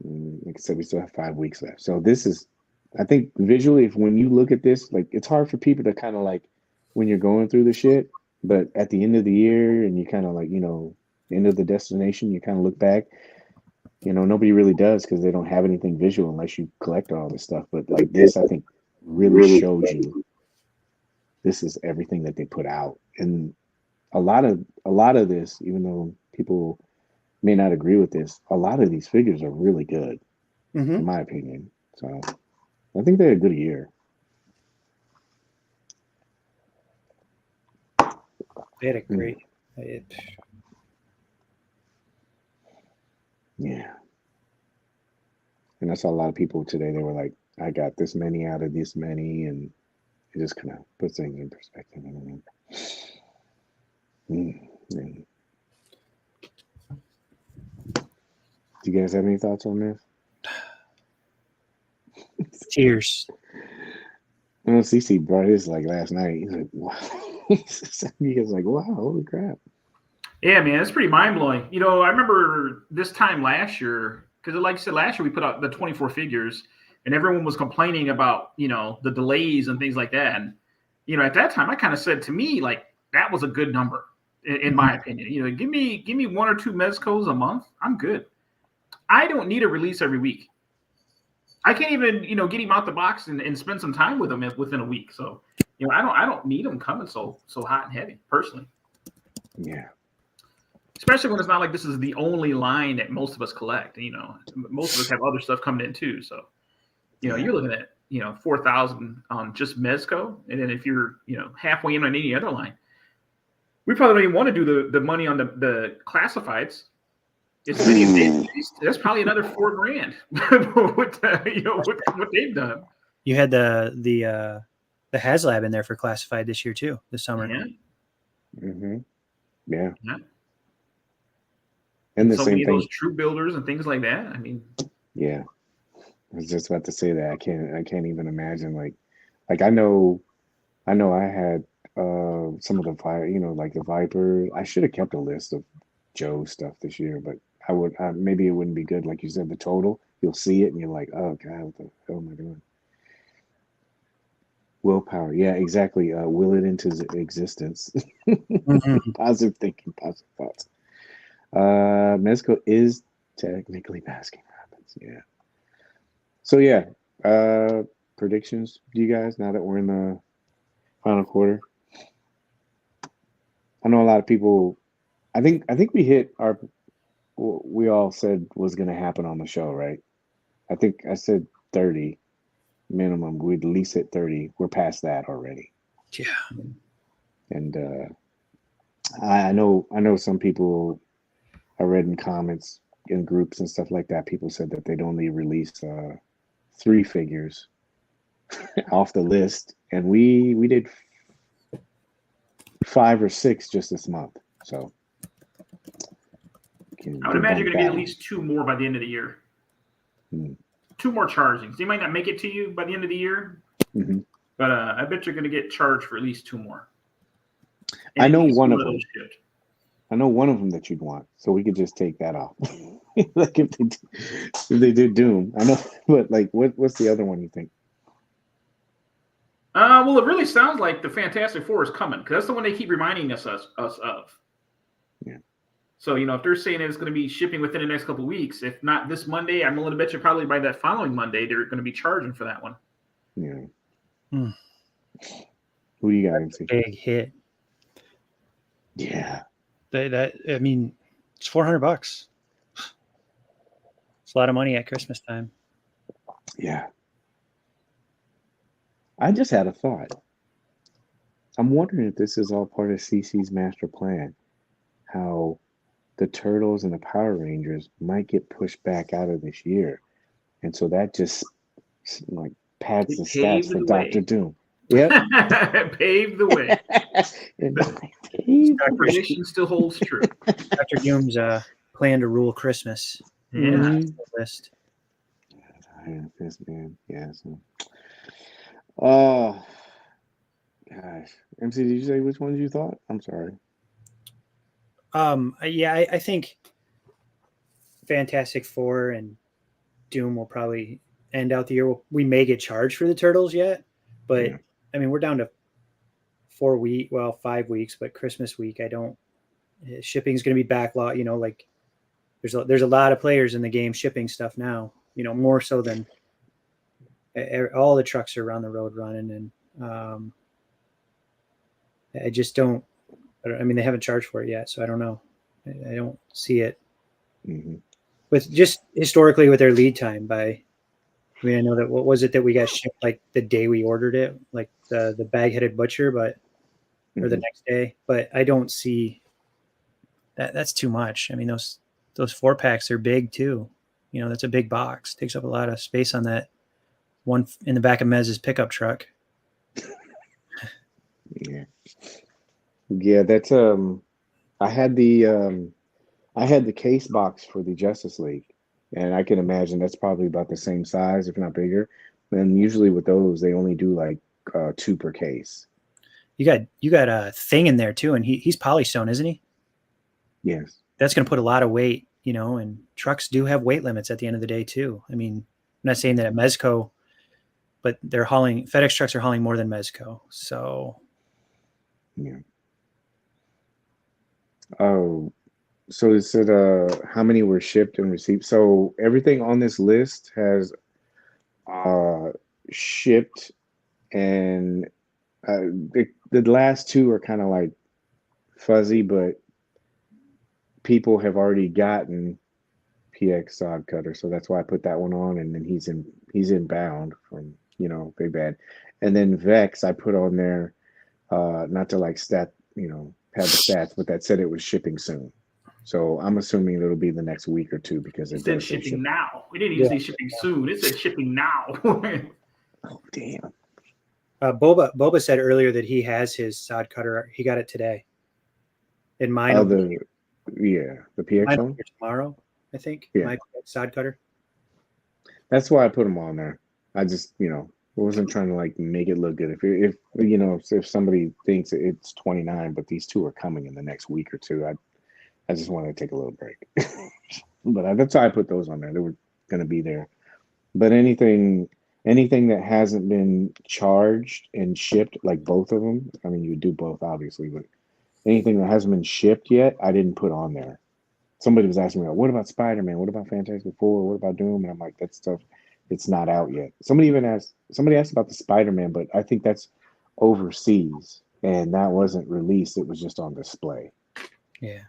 Like I said, we still have 5 weeks left. So this is, I think visually, when you look at this, like, it's hard for people to kind of like, when you're going through the shit, but at the end of the year and you kind of like, end of the destination, you kind of look back, nobody really does because they don't have anything visual unless you collect all this stuff. But like this, I think really shows you this is everything that they put out. And a lot of this, even though people may not agree with this, a lot of these figures are really good, in my opinion. So I think they had a good year. They had a great. Yeah. And I saw a lot of people today, they were like, I got this many out of this many, and it just kind of puts things in perspective. Do you guys have any thoughts on this? Tears. I know CC brought his like last night. He's like, wow. He was like, wow, holy crap. Yeah, man, it's pretty mind blowing. I remember this time last year, because like I said, last year we put out the 24 figures, and everyone was complaining about the delays and things like that. And at that time, I kind of said, to me, like, that was a good number in my opinion. Give me 1 or 2 Mezcos a month, I'm good. I don't need a release every week. I can't even get him out the box and spend some time with him within a week. So I don't need him coming so hot and heavy personally. Yeah. Especially when it's not like this is the only line that most of us collect. You know, most of us have other stuff coming in too. So, you know, you're looking at 4,000 on just Mezco, and then if you're halfway in on any other line, we probably don't even want to do the money on the classifieds. As many as they've released, that's probably another $4,000 with with what they've done. You had the HasLab in there for classified this year too, this summer. Yeah. Mm-hmm. Yeah. Yeah. And the so same many thing. of those troop builders and things like that. I mean, yeah. I was just about to say that. I can't even imagine like I know I had some of the like the Viper. I should have kept a list of Joe stuff this year, but maybe it wouldn't be good. Like you said, the total, you'll see it and you're like, oh God, what the hell am I doing? Willpower. Yeah, exactly. Will it into existence. Mm-hmm. Positive thinking, positive thoughts. Mezco is technically Baskin Robbins. Yeah. So yeah, predictions, do you guys, now that we're in the final quarter? I know a lot of people, I think we hit what we all said was going to happen on the show, right? I think I said 30 minimum. We'd at least hit 30. We're past that already. Yeah. And I know some people, I read in comments in groups and stuff like that, people said that they'd only release 3 figures off the list, and we did 5 or 6 just this month. So I would imagine you're going to get at least 2 more by the end of the year. 2 more chargings. They might not make it to you by the end of the year, but I bet you're going to get charged for at least 2 more. And I know one of them. Shipped. I know one of them that you'd want, so we could just take that off. Like if they do Doom, I know, but like what's the other one you think? Well, it really sounds like the Fantastic Four is coming, because that's the one they keep reminding us of. Yeah. So, if they're saying it's going to be shipping within the next couple of weeks, if not this Monday, I'm willing to bet you probably by that following Monday, they're going to be charging for that one. Yeah. Who you got, MC? Big hit. Yeah. I mean, it's $400. It's a lot of money at Christmas time. Yeah. I just had a thought. I'm wondering if this is all part of CC's master plan. How the Turtles and the Power Rangers might get pushed back out of this year. And so that just like pads the stats for Dr. Doom. Yep. Paved the way. That prediction still holds true. Dr. Doom's plan to rule Christmas. Yeah. List. This man. Yeah. So. Oh, gosh. MC, did you say which ones you thought? I'm sorry. Yeah, I think Fantastic Four and Doom will probably end out the year. We may get charged for the Turtles yet, but I mean, we're down to 5 weeks, but Christmas week, shipping is going to be backlog. Like there's a lot of players in the game shipping stuff now, more so than all the trucks are around the road running. And I just don't, I mean, they haven't charged for it yet, so I don't know. I don't see it with just historically with their lead time I know that, what was it that we got shipped like the day we ordered it, like the bag-headed butcher, or the next day, but I don't see that. That's too much. I mean, those 4-packs are big too. That's a big box. Takes up a lot of space on that one in the back of Mez's pickup truck. Yeah, that's I had the case box for the Justice League, and I can imagine that's probably about the same size, if not bigger. And usually with those, they only do like 2 per case. You got a thing in there too, and he's polystone, isn't he? Yes. That's going to put a lot of weight, and trucks do have weight limits at the end of the day too. I mean, I'm not saying that at Mezco, but FedEx trucks are hauling more than Mezco. So yeah. Oh, so it said how many were shipped and received. So everything on this list has shipped, and the last 2 are kind of like fuzzy, but people have already gotten PX Sod Cutter, so that's why I put that one on, and then he's inbound from Big Bad, and then Vex I put on there, not to like pad the stats, but that said it was shipping soon. So I'm assuming it'll be the next week or two because It it said does say shipping now. We didn't even say shipping soon. It said shipping now. Oh damn! Boba said earlier that he has his sod cutter. He got it today. And mine. Oh, the PX one tomorrow, I think. Yeah. My sod cutter. That's why I put them on there. I just wasn't trying to like make it look good. If somebody thinks it's 29, but these two are coming in the next week or two, I just wanted to take a little break. But that's why I put those on there. They were going to be there. But anything that hasn't been charged and shipped, like both of them, I mean, you would do both obviously, but anything that hasn't been shipped yet, I didn't put on there. Somebody was asking me, what about Spider-Man? What about Fantastic Four? What about Doom? And I'm like, that stuff, it's not out yet. Somebody asked about the Spider-Man, but I think that's overseas, and that wasn't released. It was just on display. Yeah.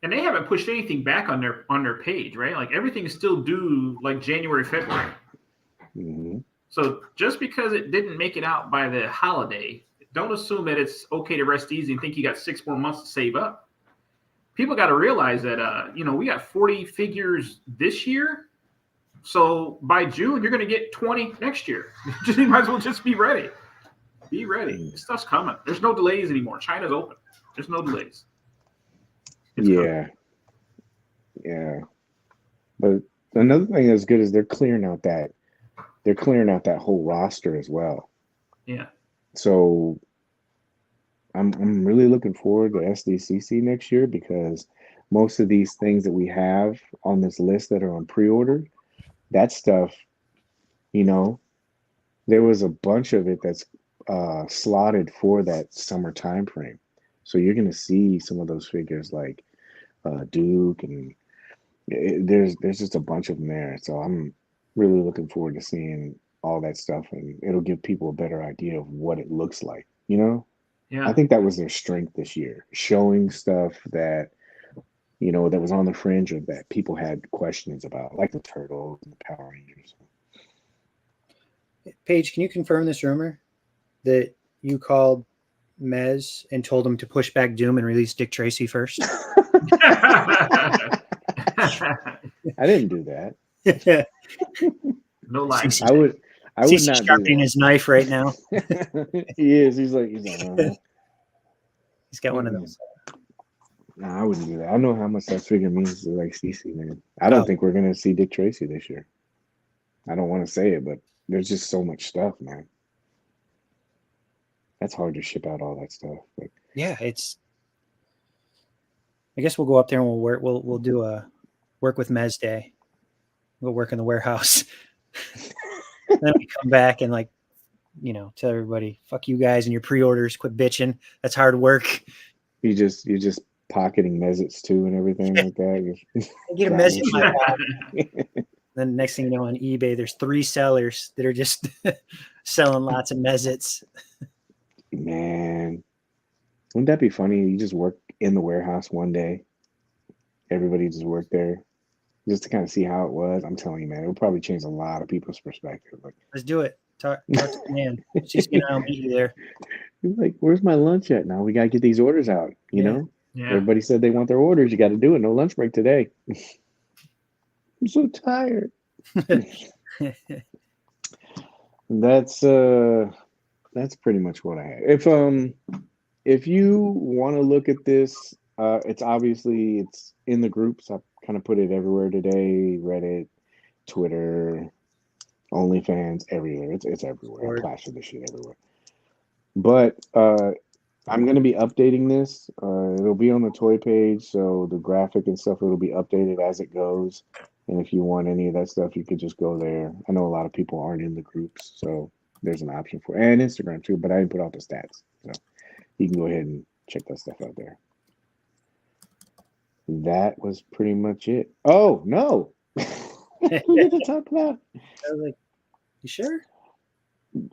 And they haven't pushed anything back on their page, right? Like everything is still due like January, February. Mm-hmm. So just because it didn't make it out by the holiday, don't assume that it's okay to rest easy and think you got 6 more months to save up. People got to realize that, we got 40 figures this year. So by June, you're going to get 20 next year. You might as well just be ready. Be ready. This stuff's coming. There's no delays anymore. China's open. There's no delays. It's yeah. coming. Yeah. But another thing that's good is they're clearing out that whole roster as well. Yeah. So I'm really looking forward to SDCC next year because most of these things that we have on this list that are on pre-order, that stuff, there was a bunch of it that's slotted for that summer time frame. So you're going to see some of those figures like Duke, and there's just a bunch of them there. So I'm really looking forward to seeing all that stuff, and it'll give people a better idea of what it looks like, Yeah. I think that was their strength this year, showing stuff that that was on the fringe of that people had questions about, like the Turtles and the Power Rangers. Paige, can you confirm this rumor that you called Mez and told him to push back Doom and release Dick Tracy first? I didn't do that. No lies. I would not sharpening his knife right now. He is. He's like He's got one of those. No, I wouldn't do that. I know how much that figure means to like CC, man. I don't think we're gonna see Dick Tracy this year. I don't want to say it, but there's just so much stuff, man. That's hard to ship out all that stuff. But yeah, it's. I guess we'll go up there and we'll work. We'll do a work with Mez Day. We'll work in the warehouse. Then we come back and tell everybody, fuck you guys and your pre-orders. Quit bitching. That's hard work. You're just pocketing Mezits too and everything like that. I get a Mez in my bag. Then next thing you know, on eBay, there's 3 sellers that are just selling lots of Mezits. Man, wouldn't that be funny? You just work in the warehouse one day. Everybody just worked there just to kind of see how it was. I'm telling you, man, it'll probably change a lot of people's perspective. Like, let's do it. Talk to man. She's I'll meet you there. He's like, where's my lunch at now? We got to get these orders out, you know? Yeah. Everybody said they want their orders. You got to do it. No lunch break today. I'm so tired. That's pretty much what I had. If you want to look at this, it's in the groups. I kind of put it everywhere today. Reddit, Twitter, OnlyFans, everywhere. It's everywhere. I plastered this shit everywhere. But I'm going to be updating this. It'll be on the Toy Page, so the graphic and stuff, it'll be updated as it goes. And if you want any of that stuff, you could just go there. I know a lot of people aren't in the groups, so there's an option for it. And Instagram too, but I didn't put out the stats. So you can go ahead and check that stuff out there. That was pretty much it. Oh, no. We get to talk about. I was like, you sure?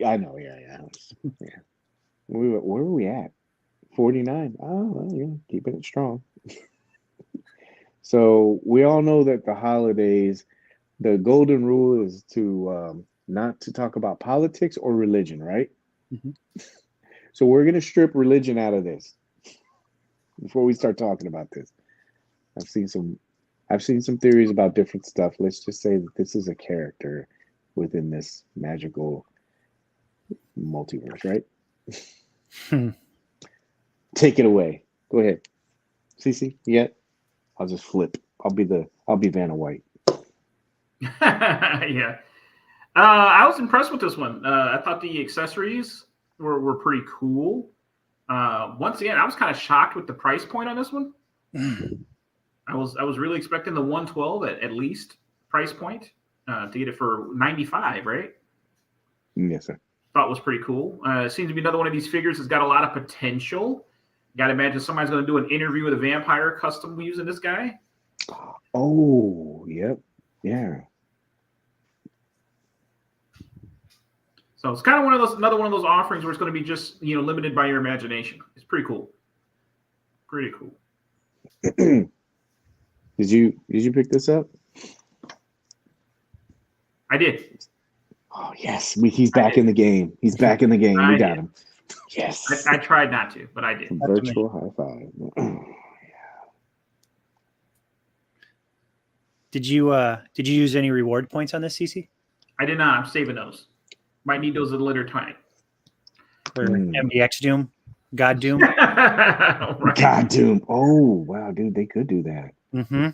I know, yeah. Where were we at? 49. Oh, well, yeah, keeping it strong. So we all know that the holidays, the golden rule is to not to talk about politics or religion, right? Mhm. So we're gonna strip religion out of this before we start talking about this. I've seen some theories about different stuff. Let's just say that this is a character within this magical multiverse, right? Hmm. Take it away. Go ahead. Cece, yeah. I'll just flip. I'll be Vanna White. Yeah. I was impressed with this one. I thought the accessories were pretty cool. Once again, I was kind of shocked with the price point on this one. I was really expecting the 112 at least price point to get it for 95, right? Yes, sir. Thought was pretty cool. It seems to be another one of these figures that's got a lot of potential. Got to imagine somebody's going to do an interview with a vampire custom using this guy. Oh, yep. Yeah. So it's kind of another one of those offerings where it's going to be just limited by your imagination. It's pretty cool. Pretty cool. Did you pick this up? I did. Oh yes, he's back in the game. He's back in the game. We got him. Yes. I tried not to, but I did. Virtual high five. Did you use any reward points on this, CC? I did not. I'm saving those. Might need those at a later time. For MDX Doom, God Doom. Right. God Doom. Oh wow, dude, they could do that. Mm-hmm.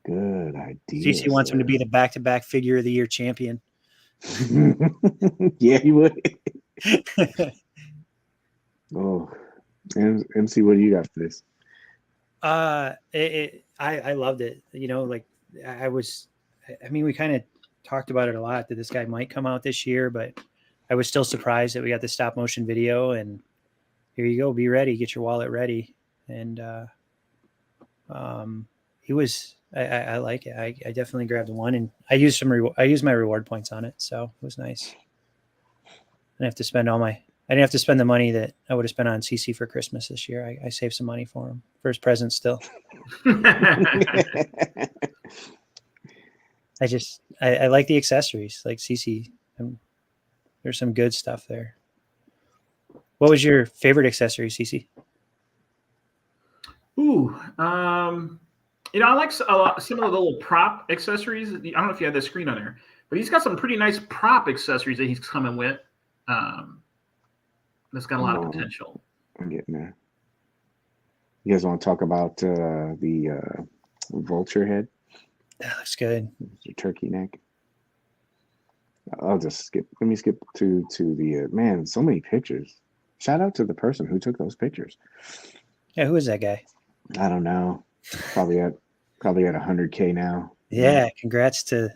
Good idea. CC wants him to be the back-to-back figure of the year champion. Yeah, he would. Oh, MC, what do you got for this? I loved it. I mean, we kind of talked about it a lot that this guy might come out this year, but I was still surprised that we got the stop motion video, and here you go. Be ready. Get your wallet ready. And he was. I like it. I definitely grabbed one, and I used my reward points on it, so it was nice. I didn't have to spend the money that I would have spent on CC for Christmas this year. I saved some money for him for his present still. I like the accessories, like CC. There's some good stuff there. What was your favorite accessory, CC? Ooh, I like some of the little prop accessories. I don't know if you have the screen on there, but he's got some pretty nice prop accessories that he's coming with. That's got a lot of potential. I'm getting there. You guys want to talk about the vulture head? That looks good. The turkey neck. I'll just skip. Let me skip to the man. So many pictures. Shout out to the person who took those pictures. Yeah, who is that guy? I don't know. Probably at 100K now. Yeah, congrats to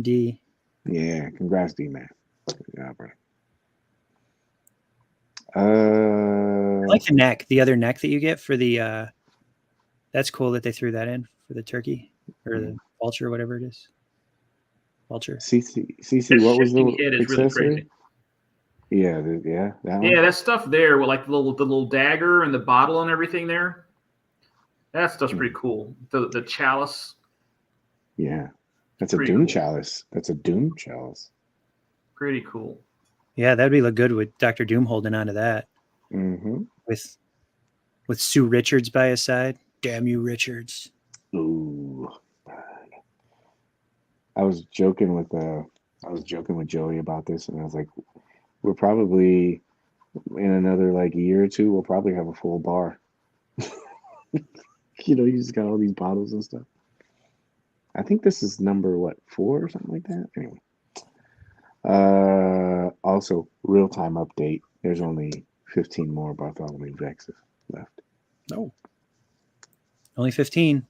D. Yeah, congrats, D man. Yeah, bro. I like the neck, the other neck that you get for the. That's cool that they threw that in for the turkey or the vulture, or whatever it is. Vulture. CC, what was the accessory? Really crazy. Yeah, that one. Yeah, that stuff there with like the little dagger and the bottle and everything there. That stuff's pretty cool. The chalice. Yeah, that's a Doom chalice. That's a Doom chalice. Pretty cool. Yeah, that'd look good with Dr. Doom holding on to that. Mm-hmm. With Sue Richards by his side. Damn you, Richards. Ooh. I was joking with Joey about this, and I was like, we're probably in another year or two, we'll probably have a full bar. You just got all these bottles and stuff. I think this is number 4 or something like that. Anyway. Also, real-time update. There's only 15 more Bartholomew Vexes left. Oh. Only 15.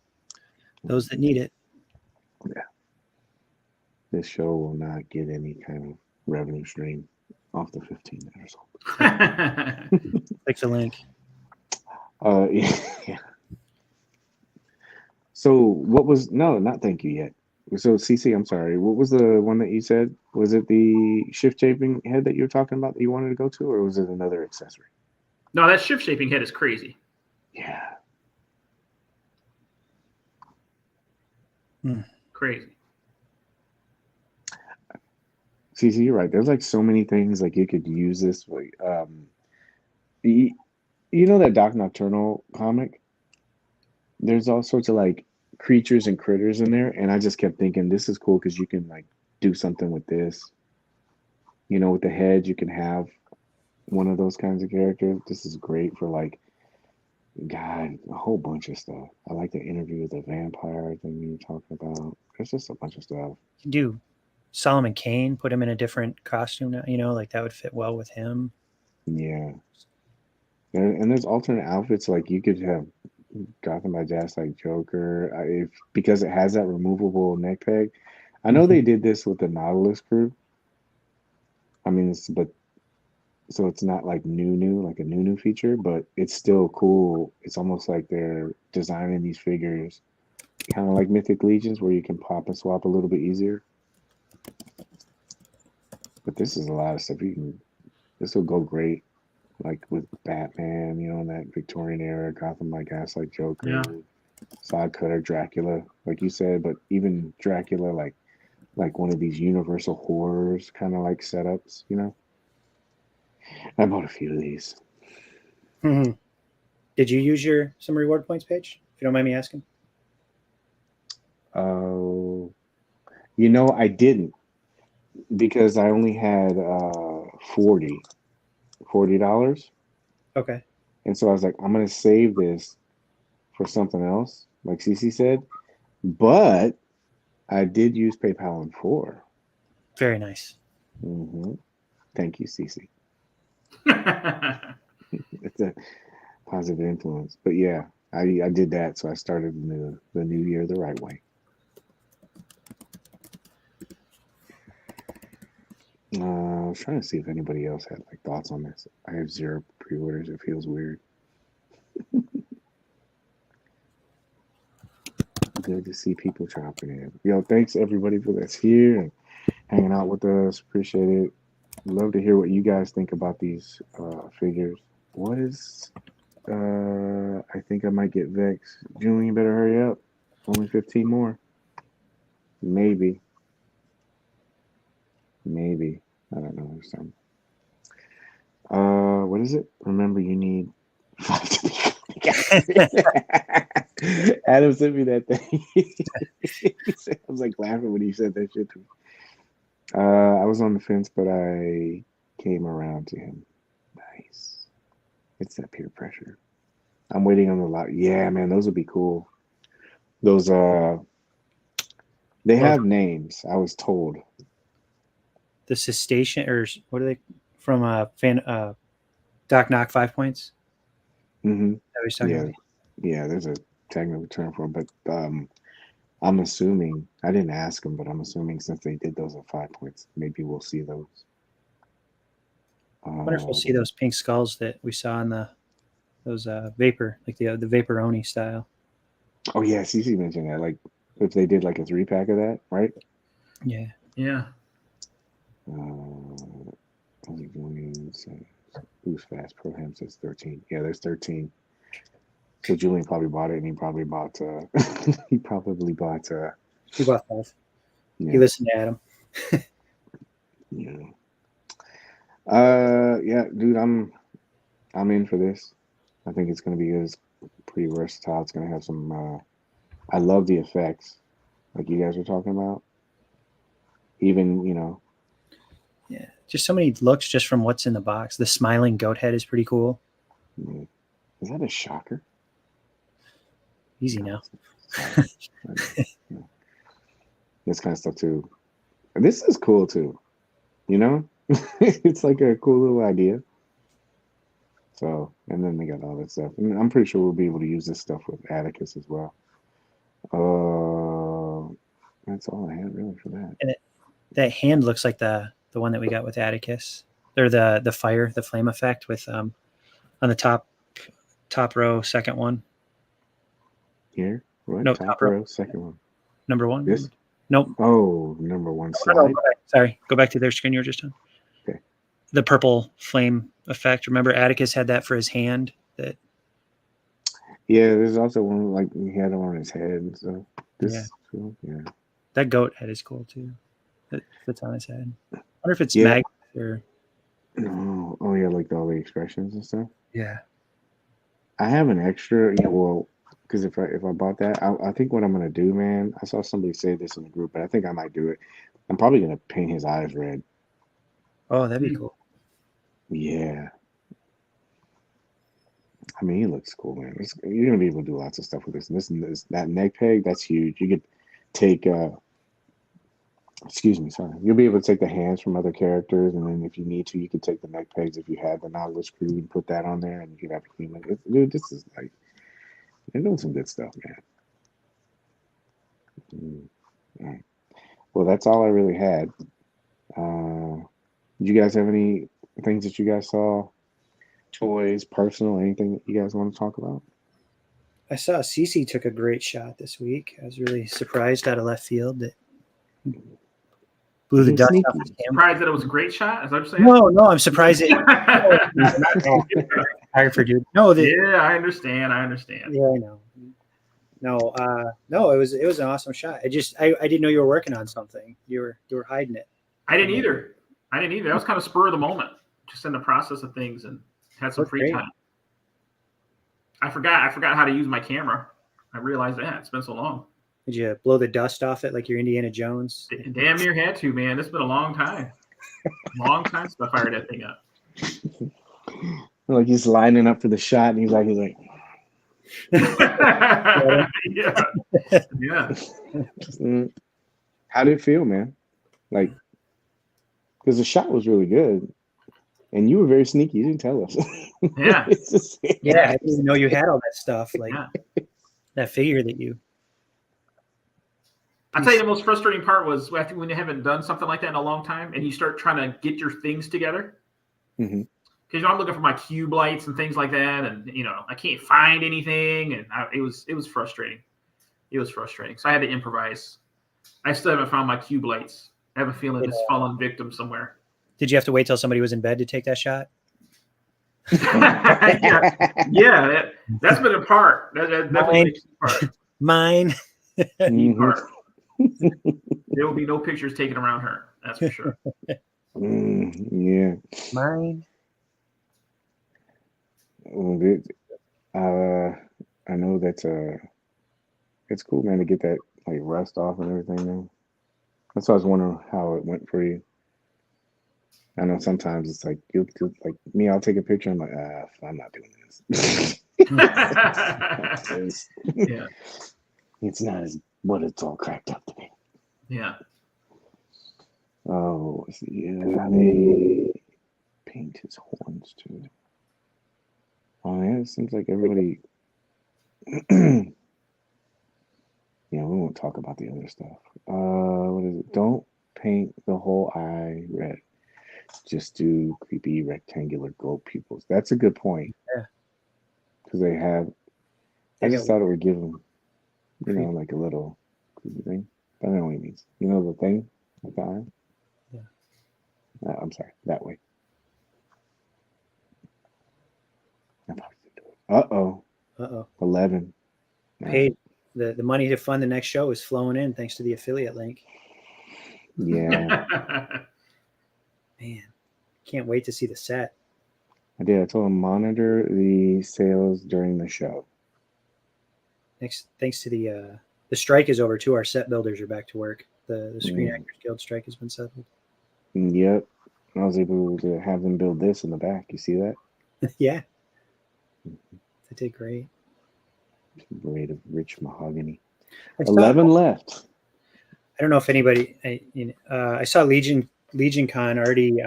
Those that need it. Yeah. This show will not get any kind of revenue stream off the 15 that are sold. Click the link. Yeah. So what was not thank you yet. So CC, I'm sorry. What was the one that you said? Was it the shift shaping head that you were talking about that you wanted to go to, or was it another accessory? No, that shift shaping head is crazy. Yeah. Crazy. See, you're right. There's like so many things like you could use this. Like, you, you know that Doc Nocturnal comic? There's all sorts of like creatures and critters in there, and I just kept thinking this is cool because you can like do something with this. You know, with the head, you can have one of those kinds of characters. This is great for like, God, a whole bunch of stuff. I like the interview with the vampire thing you were talking about. There's just a bunch of stuff. Do Solomon Kane, put him in a different costume now, you know, like that would fit well with him. Yeah. And there's alternate outfits. Like you could have Gotham by Gaslight Joker, if because it has that removable neck peg. I know they did this with the Nautilus crew. I mean, so it's not like new, like a new feature, but it's still cool. It's almost like they're designing these figures, kind of like Mythic Legions, where you can pop and swap a little bit easier. But this is a lot of stuff. This will go great, like with Batman, you know, in that Victorian era, Gotham by Gaslight Joker, Yeah. Sod Cutter, Dracula, like you said, but even Dracula, like one of these universal horrors kind of like setups, you know. I bought a few of these. Mm-hmm. Did you use some reward points, Paige? If you don't mind me asking. Oh, I didn't because I only had $40. Okay. And so I was like, I'm gonna save this for something else, like Cece said. But I did use PayPal in 4. Very nice. Mm-hmm. Thank you, Cece. It's a positive influence. But yeah, I did that, so I started the new year the right way. I was trying to see if anybody else had like thoughts on this. I have 0 pre-orders. It feels weird. Good to see people dropping in. Yo, thanks everybody for that's here and hanging out with us. Appreciate it. Love to hear what you guys think about these figures. What is I think I might get Vex. Julian, you better hurry up. Only 15 more. Maybe. I don't know. There's some. What is it? Remember, you need 5 to be. Adam sent me that thing. I was like laughing when he said that shit to me. I was on the fence, but I came around to him. Nice. It's that peer pressure. I'm waiting on the lot. Yeah, man, those would be cool. Those they have names. I was told. The cetacean, or what are they from? Doc Knock 5 points. Mm-hmm. That was talking about. Yeah. There's a technical term for them, but I'm assuming I didn't ask them, but I'm assuming since they did those at 5 points, maybe we'll see those. I wonder if we'll see those pink skulls that we saw in those vapor, like the Vaporoni style. Oh yeah, CC mentioned that. Like if they did like a 3-pack of that, right? Yeah. Yeah. Who's fast? Pro Ham says 13. Yeah, there's 13. So Julian probably bought it, and he probably bought. He bought 5. Yeah. He listened to Adam. Yeah. Yeah, dude, I'm in for this. I think it's gonna be good. It's pretty versatile. It's gonna have some. I love the effects, like you guys were talking about. Even Yeah, just so many looks just from what's in the box. The smiling goat head is pretty cool. Yeah. Is that a shocker? Easy now. This kind of stuff too. This is cool too. It's like a cool little idea. So, and then they got all that stuff. And I'm pretty sure we'll be able to use this stuff with Atticus as well. That's all I had really for that. And that hand looks like the one that we got with Atticus. Or the flame effect with on the top row, second one. Here? What? No, top row, second one. Number 1? This? Nope. Oh, number 1 slide. No, sorry. Go back to their screen you were just on. Okay. The purple flame effect. Remember Atticus had that for his hand? Yeah, there's also one like he had it on his head and stuff. Yeah. Cool. Yeah. That goat head is cool too. It fits on his head. I wonder if it's Yeah. magnet or Oh yeah, like all the expressions and stuff. yeah. I have an extra. Yeah, well, because if I bought that, I think what I'm gonna do, man. I saw somebody say this in the group, but I think I might do it. I'm probably gonna paint his eyes red. Oh, that'd be cool. Yeah. I mean, he looks cool, man. You're gonna be able to do lots of stuff with this. And this that neck peg, that's huge. You could take excuse me, sorry. You'll be able to take the hands from other characters, and then if you need to, you could take the neck pegs if you had the Nautilus screw and put that on there, and you could have a human. Dude, this is like they're doing some good stuff, man. All right. Well, that's all I really had. Did you guys have any things that you guys saw? Toys, personal, anything that you guys want to talk about? I saw Cece took a great shot this week. I was really surprised out of left field that blew the dust off his camera. Surprised that it was a great shot. Is that what you're saying? No, I'm surprised it. Dude. No, yeah, I understand. Yeah, I know. No, it was an awesome shot. I didn't know you were working on something. You were hiding it. I didn't either. That was kind of spur of the moment, just in the process of things, and had some free time. I forgot how to use my camera. I realized that it's been so long. Did you blow the dust off it like you're Indiana Jones? Damn near had to, man. It's been a long time. Long time since I fired that thing up. Like he's lining up for the shot, and he's like, yeah. How did it feel, man? Like, because the shot was really good, and you were very sneaky. You didn't tell us. Yeah. I didn't even know you had all that stuff, like that figure that you. I'll tell you the most frustrating part was I think when you haven't done something like that in a long time, and you start trying to get your things together. Mm-hmm. Because I'm looking for my cube lights and things like that, and I can't find anything, and it was frustrating. It was frustrating, so I had to improvise. I still haven't found my cube lights. I have a feeling it's fallen victim somewhere. Did you have to wait till somebody was in bed to take that shot? yeah, that's been a part. That definitely makes a part. Mine. Part. There will be no pictures taken around her. That's for sure. Yeah. Mine. Well, I know that's it's cool, man, to get that like rust off and everything. Man. That's why I was wondering how it went for you. I know sometimes it's like you like me. I'll take a picture. I'm like, I'm not doing this. Yeah, it's not as what it's all cracked up to be. Yeah. Oh, yeah. They paint his horns too. Oh yeah, it seems like everybody. Yeah, we won't talk about the other stuff. What is it? Don't paint the whole eye red. Just do creepy rectangular gold pupils. That's a good point. Yeah. Because they have. I just thought it would give them, like a little creepy thing. I don't know what it means. You know the thing with the eye? Yeah. I'm sorry. That way. Uh-oh. 11. Paid. The money to fund the next show is flowing in thanks to the affiliate link. Yeah. Man, can't wait to see the set. I did. I told him monitor the sales during the show. Thanks to the strike is over too. Our set builders are back to work. The Screen Actors Guild strike has been settled. Yep. I was able to have them build this in the back. You see that? Yeah. They did great. Braid of rich mahogany. 11 left. I don't know if anybody. I saw Legion Con already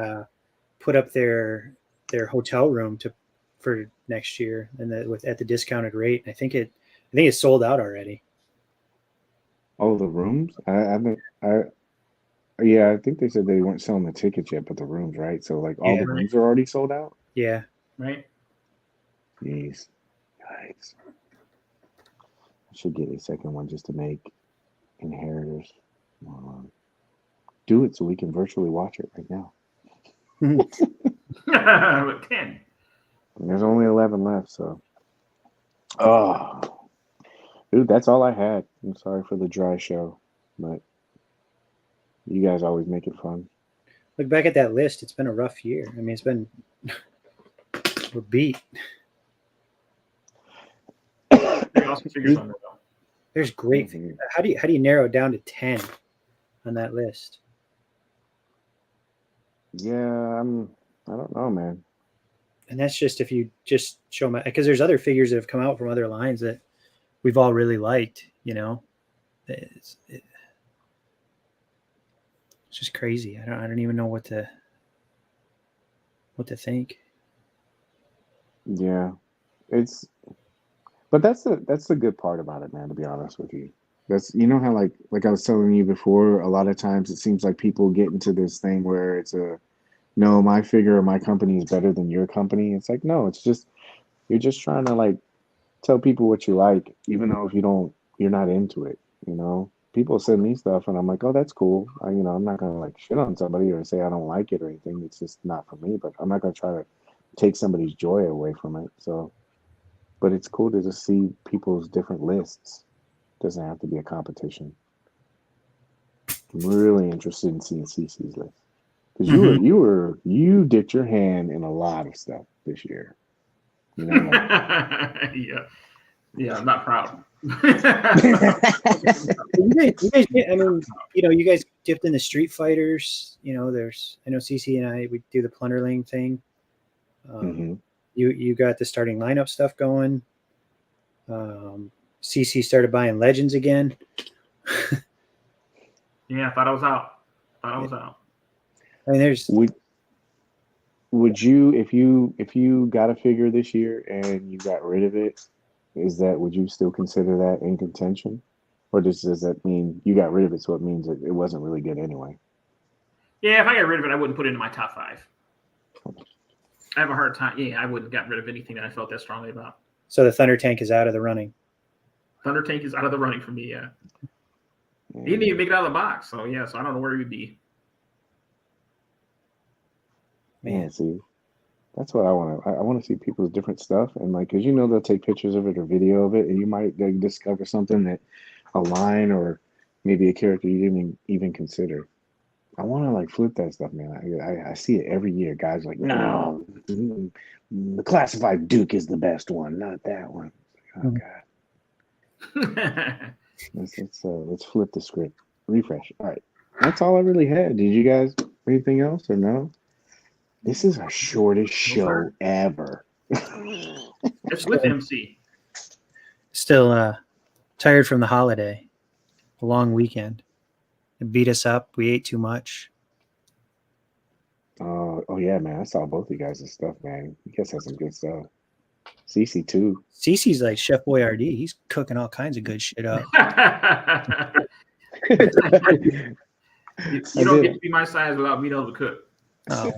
put up their hotel room for next year, and at the discounted rate. I think it's sold out already. Oh, the rooms? I think they said they weren't selling the tickets yet, but the rooms, right? So like all the rooms are already sold out. Yeah. Right. Jeez. Yikes. I should get a second one just to make Inheritors. Do it so we can virtually watch it right now. 10. There's only 11 left, so Oh, dude, that's all I had. I'm sorry for the dry show, but you guys always make it fun. Look back at that list. It's been a rough year. I mean, it's been we're beat. Awesome figures on there, though. There's great. How do you narrow it down to 10 on that list? Yeah, I don't know, man. And that's just if you just show them, because there's other figures that have come out from other lines that we've all really liked. You know, it's just crazy. I don't even know what to think. Yeah, but that's the good part about it, man. To be honest with you, that's how like I was telling you before. A lot of times it seems like people get into this thing where it's no, my figure or my company is better than your company. It's like, no, it's just you're just trying to like tell people what you like, even though if you're not into it. People send me stuff and I'm like, oh, that's cool. I'm not gonna like shit on somebody or say I don't like it or anything. It's just not for me. But I'm not gonna try to take somebody's joy away from it. So, but it's cool to just see people's different lists. Doesn't have to be a competition. I'm really interested in seeing CC's list. Because you dipped your hand in a lot of stuff this year. Yeah, I'm not proud. you guys, I mean, you guys dipped in the Street Fighters. I know CC and I, we do the Plunderling thing. You got the starting lineup stuff going. CC started buying Legends again. Yeah, I thought I was out. I mean, there's. Would you, if you got a figure this year and you got rid of it, would you still consider that in contention, or does that mean you got rid of it, so it means it wasn't really good anyway? Yeah, if I got rid of it, I wouldn't put it in my top 5. I have a hard time. Yeah, I wouldn't have got rid of anything that I felt that strongly about. So the Thunder Tank is out of the running. Thunder Tank is out of the running for me. Yeah. He didn't even make it out of the box, so yeah. So I don't know where he would be. Man, see, that's what I want to. I want to see people's different stuff, and like, cause they'll take pictures of it or video of it, and you might discover something that a line or maybe a character you didn't even consider. I want to like flip that stuff, man. I see it every year. Guys are like, no, the classified Duke is the best one, not that one. Oh God. Let's flip the script. Refresh. All right, that's all I really had. Did you guys anything else or no? This is our shortest show ever. It's with MC. Still tired from the holiday. A long weekend. It beat us up. We ate too much. Oh yeah, man. I saw both of you guys' stuff, man. You guys have some good stuff. CC too. CC's like Chef Boyardee. He's cooking all kinds of good shit up. You don't get to be my size without being able to cook. Oh.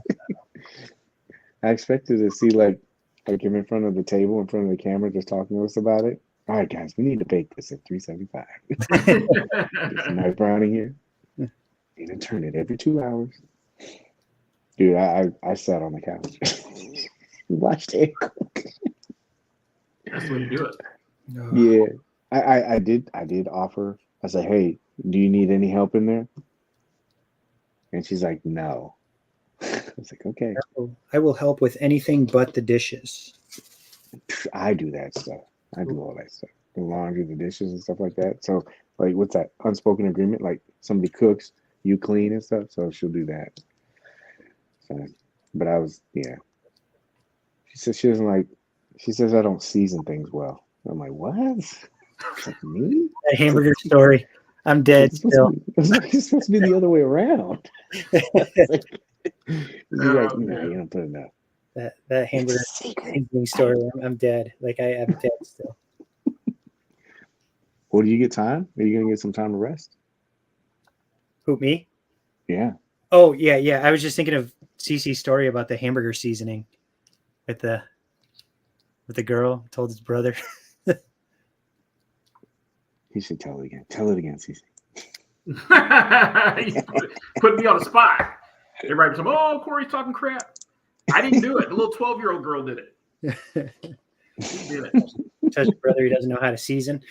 I expected to see like him in front of the table, in front of the camera, just talking to us about it. All right, guys, we need to bake this at 375. Get some nice brownie here. Need to turn it every 2 hours. Dude, I sat on the couch. Watched it cook. That's the way to do it. Yeah. I did offer. I said, hey, do you need any help in there? And she's like, no. I was like, okay. I will help with anything but the dishes. I do that stuff. I do all that stuff. The laundry, the dishes and stuff like that. So like what's that unspoken agreement? Like somebody cooks, you clean and stuff. So she'll do that. So, but I was, yeah. She says she doesn't like, she says I don't season things well. I'm like, what? It's like me? That hamburger story. I'm dead still. It's supposed to be the other way around. You're like, no, you don't put enough. That hamburger seasoning story. I'm dead. Like I'm dead still. Well, do you get time? Are you gonna get some time to rest? Who, me? Yeah. Oh yeah. I was just thinking of CC's story about the hamburger seasoning with the girl told his brother. He should tell it again. Tell it again, CC. Put me on the spot. Everybody was like, oh, Cory's talking crap. I didn't do it. The little 12-year-old girl did it. She did it. Tells your brother he doesn't know how to season.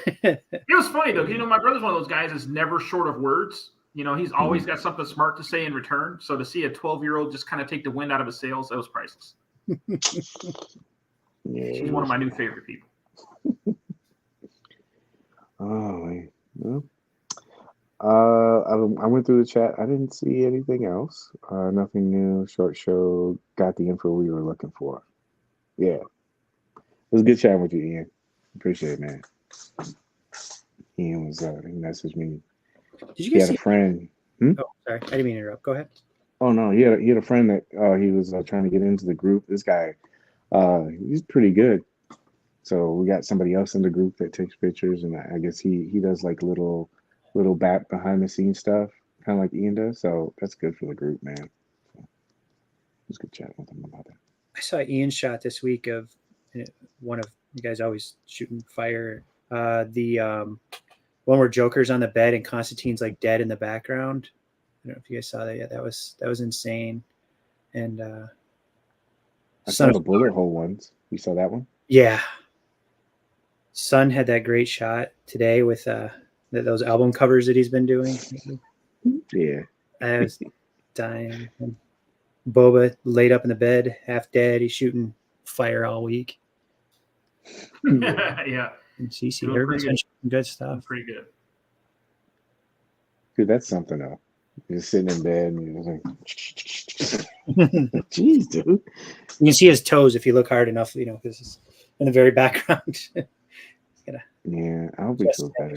It was funny though, because my brother's one of those guys that's never short of words. He's always got something smart to say in return. So to see a 12-year-old just kind of take the wind out of his sails, that was priceless. Yeah, She's one of my new favorite people. Oh, well, I went through the chat. I didn't see anything else. Nothing new. Short show. Got the info we were looking for. Yeah, it was a good chatting with you, Ian. Appreciate it, man. Ian was he messaged me. Did you He guys had see? a friend. Oh, sorry, I didn't mean to interrupt. Go ahead. Oh no, he had a friend that he was trying to get into the group. This guy, he's pretty good. So we got somebody else in the group that takes pictures, and I guess he does like little back behind the scenes stuff, kind of like Ian does. So that's good for the group, man. So it was good chatting with him about that. I saw Ian's shot this week of one of you guys always shooting fire. The one where Joker's on the bed and Constantine's like dead in the background. I don't know if you guys saw that yet. That was insane. And I saw the bullet hole ones. You saw that one? Yeah. Son had that great shot today with those album covers that he's been doing. Yeah. I was dying. And Boba laid up in the bed, half dead. He's shooting fire all week. Yeah. And CC, everybody's been shooting good stuff. Pretty good. Dude, that's something though. You're sitting in bed and you're like, jeez, dude. You can see his toes if you look hard enough, because it's in the very background. Yeah, I hope he feels better.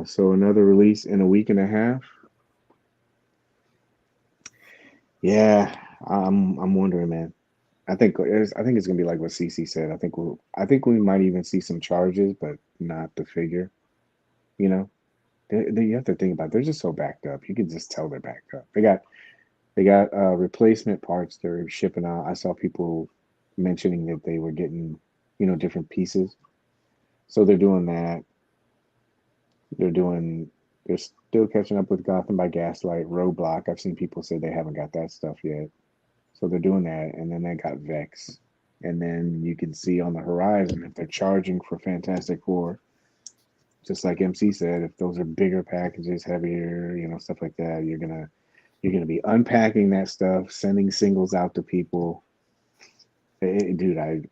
So another release in a week and a half. Yeah, I'm wondering, man. I think it's gonna be like what CC said. I think we might even see some charges, but not the figure. You have to think about it. They're just so backed up. You can just tell they're backed up. They got replacement parts they're shipping out. I saw people mentioning that they were getting different pieces. So they're doing that. They're still catching up with Gotham by Gaslight, Roadblock. I've seen people say they haven't got that stuff yet. So they're doing that, and then they got Vex. And then you can see on the horizon if they're charging for Fantastic Four. Just like MC said, if those are bigger packages, heavier, stuff like that, you're gonna be unpacking that stuff, sending singles out to people. Dude,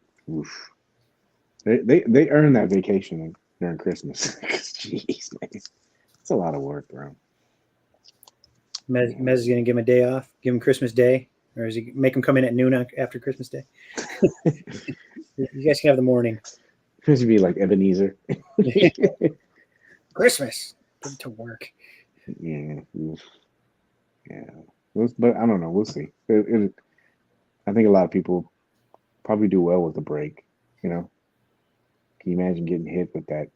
they earn that vacation during Christmas. Jeez, man, it's a lot of work, bro. Mez is gonna give him a day off, give him Christmas Day, or is he make him come in at noon after Christmas Day? You guys can have the morning. This would be like Ebenezer. Christmas to work. Yeah. But I don't know. We'll see. I think a lot of people probably do well with the break. Can you imagine getting hit with that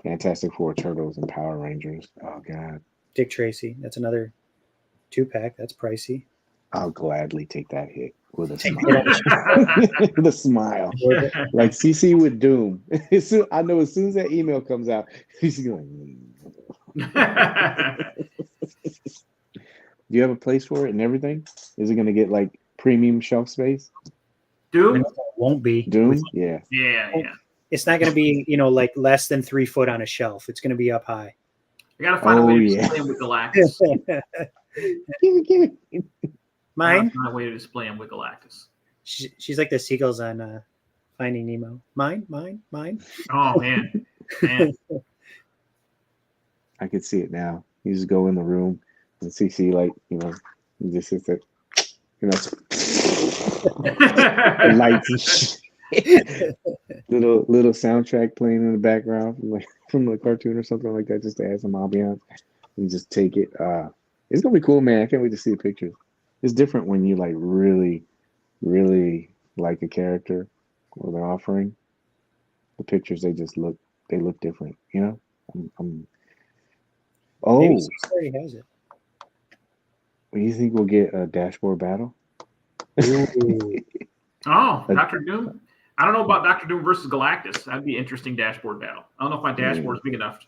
Fantastic Four, Turtles, and Power Rangers? Oh God. Dick Tracy. That's another 2-pack. That's pricey. I'll gladly take that hit with a smile. With a smile. Like CC with Doom. I know as soon as that email comes out, he's going. Do you have a place for it and everything? Is it going to get like premium shelf space? Doom? It won't be. Doom? Yeah. Yeah. It's not going to be, like less than 3 foot on a shelf. It's going to be up high. I got to find a way to display him with Galactus. Give it. Mine? Find a way to display him with Galactus. She's like the seagulls on Finding Nemo. Mine. Oh, man. I could see it now. You just go in the room and CC, like, you just hit that, the lights and shit. little soundtrack playing in the background from the cartoon or something like that, just to add some ambiance. And just take it. It's gonna be cool, man. I can't wait to see the pictures. It's different when you like really, really like a character or they're offering. The pictures they look different. Maybe she already has it. You think we'll get a dashboard battle? Oh, Dr. Doom? I don't know about Dr. Doom versus Galactus. That'd be an interesting dashboard battle. I don't know if my dashboard's big enough.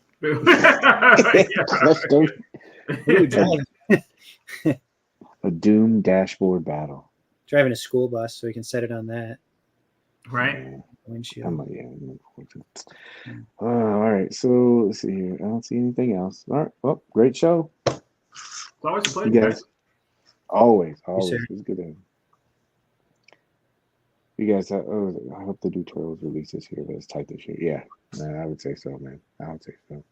A Doom dashboard battle. driving a school bus, so he can set it on that Right. Yeah. windshield. All right, so let's see here. I don't see anything else. All right, well, great show. It's always a You pleasure, guys, guys. always, sir. it's good. You guys, I hope the new Toyz releases here, but it's tight this year. Yeah, man, I would say so, man. I would say so.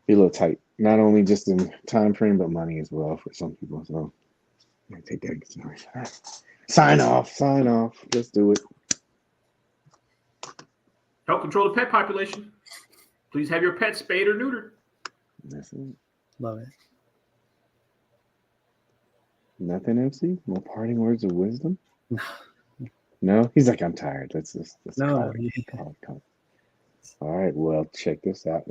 Be a little tight, not only just in time frame, but money as well for some people. So, I take that into consideration. All right. Sign off. Let's do it. Help control the pet population. Please have your pet spayed or neutered. That's it. Love it. Nothing, MC? No parting words of wisdom? No? He's like, I'm tired. Let's No, call it. All right, well, check this out.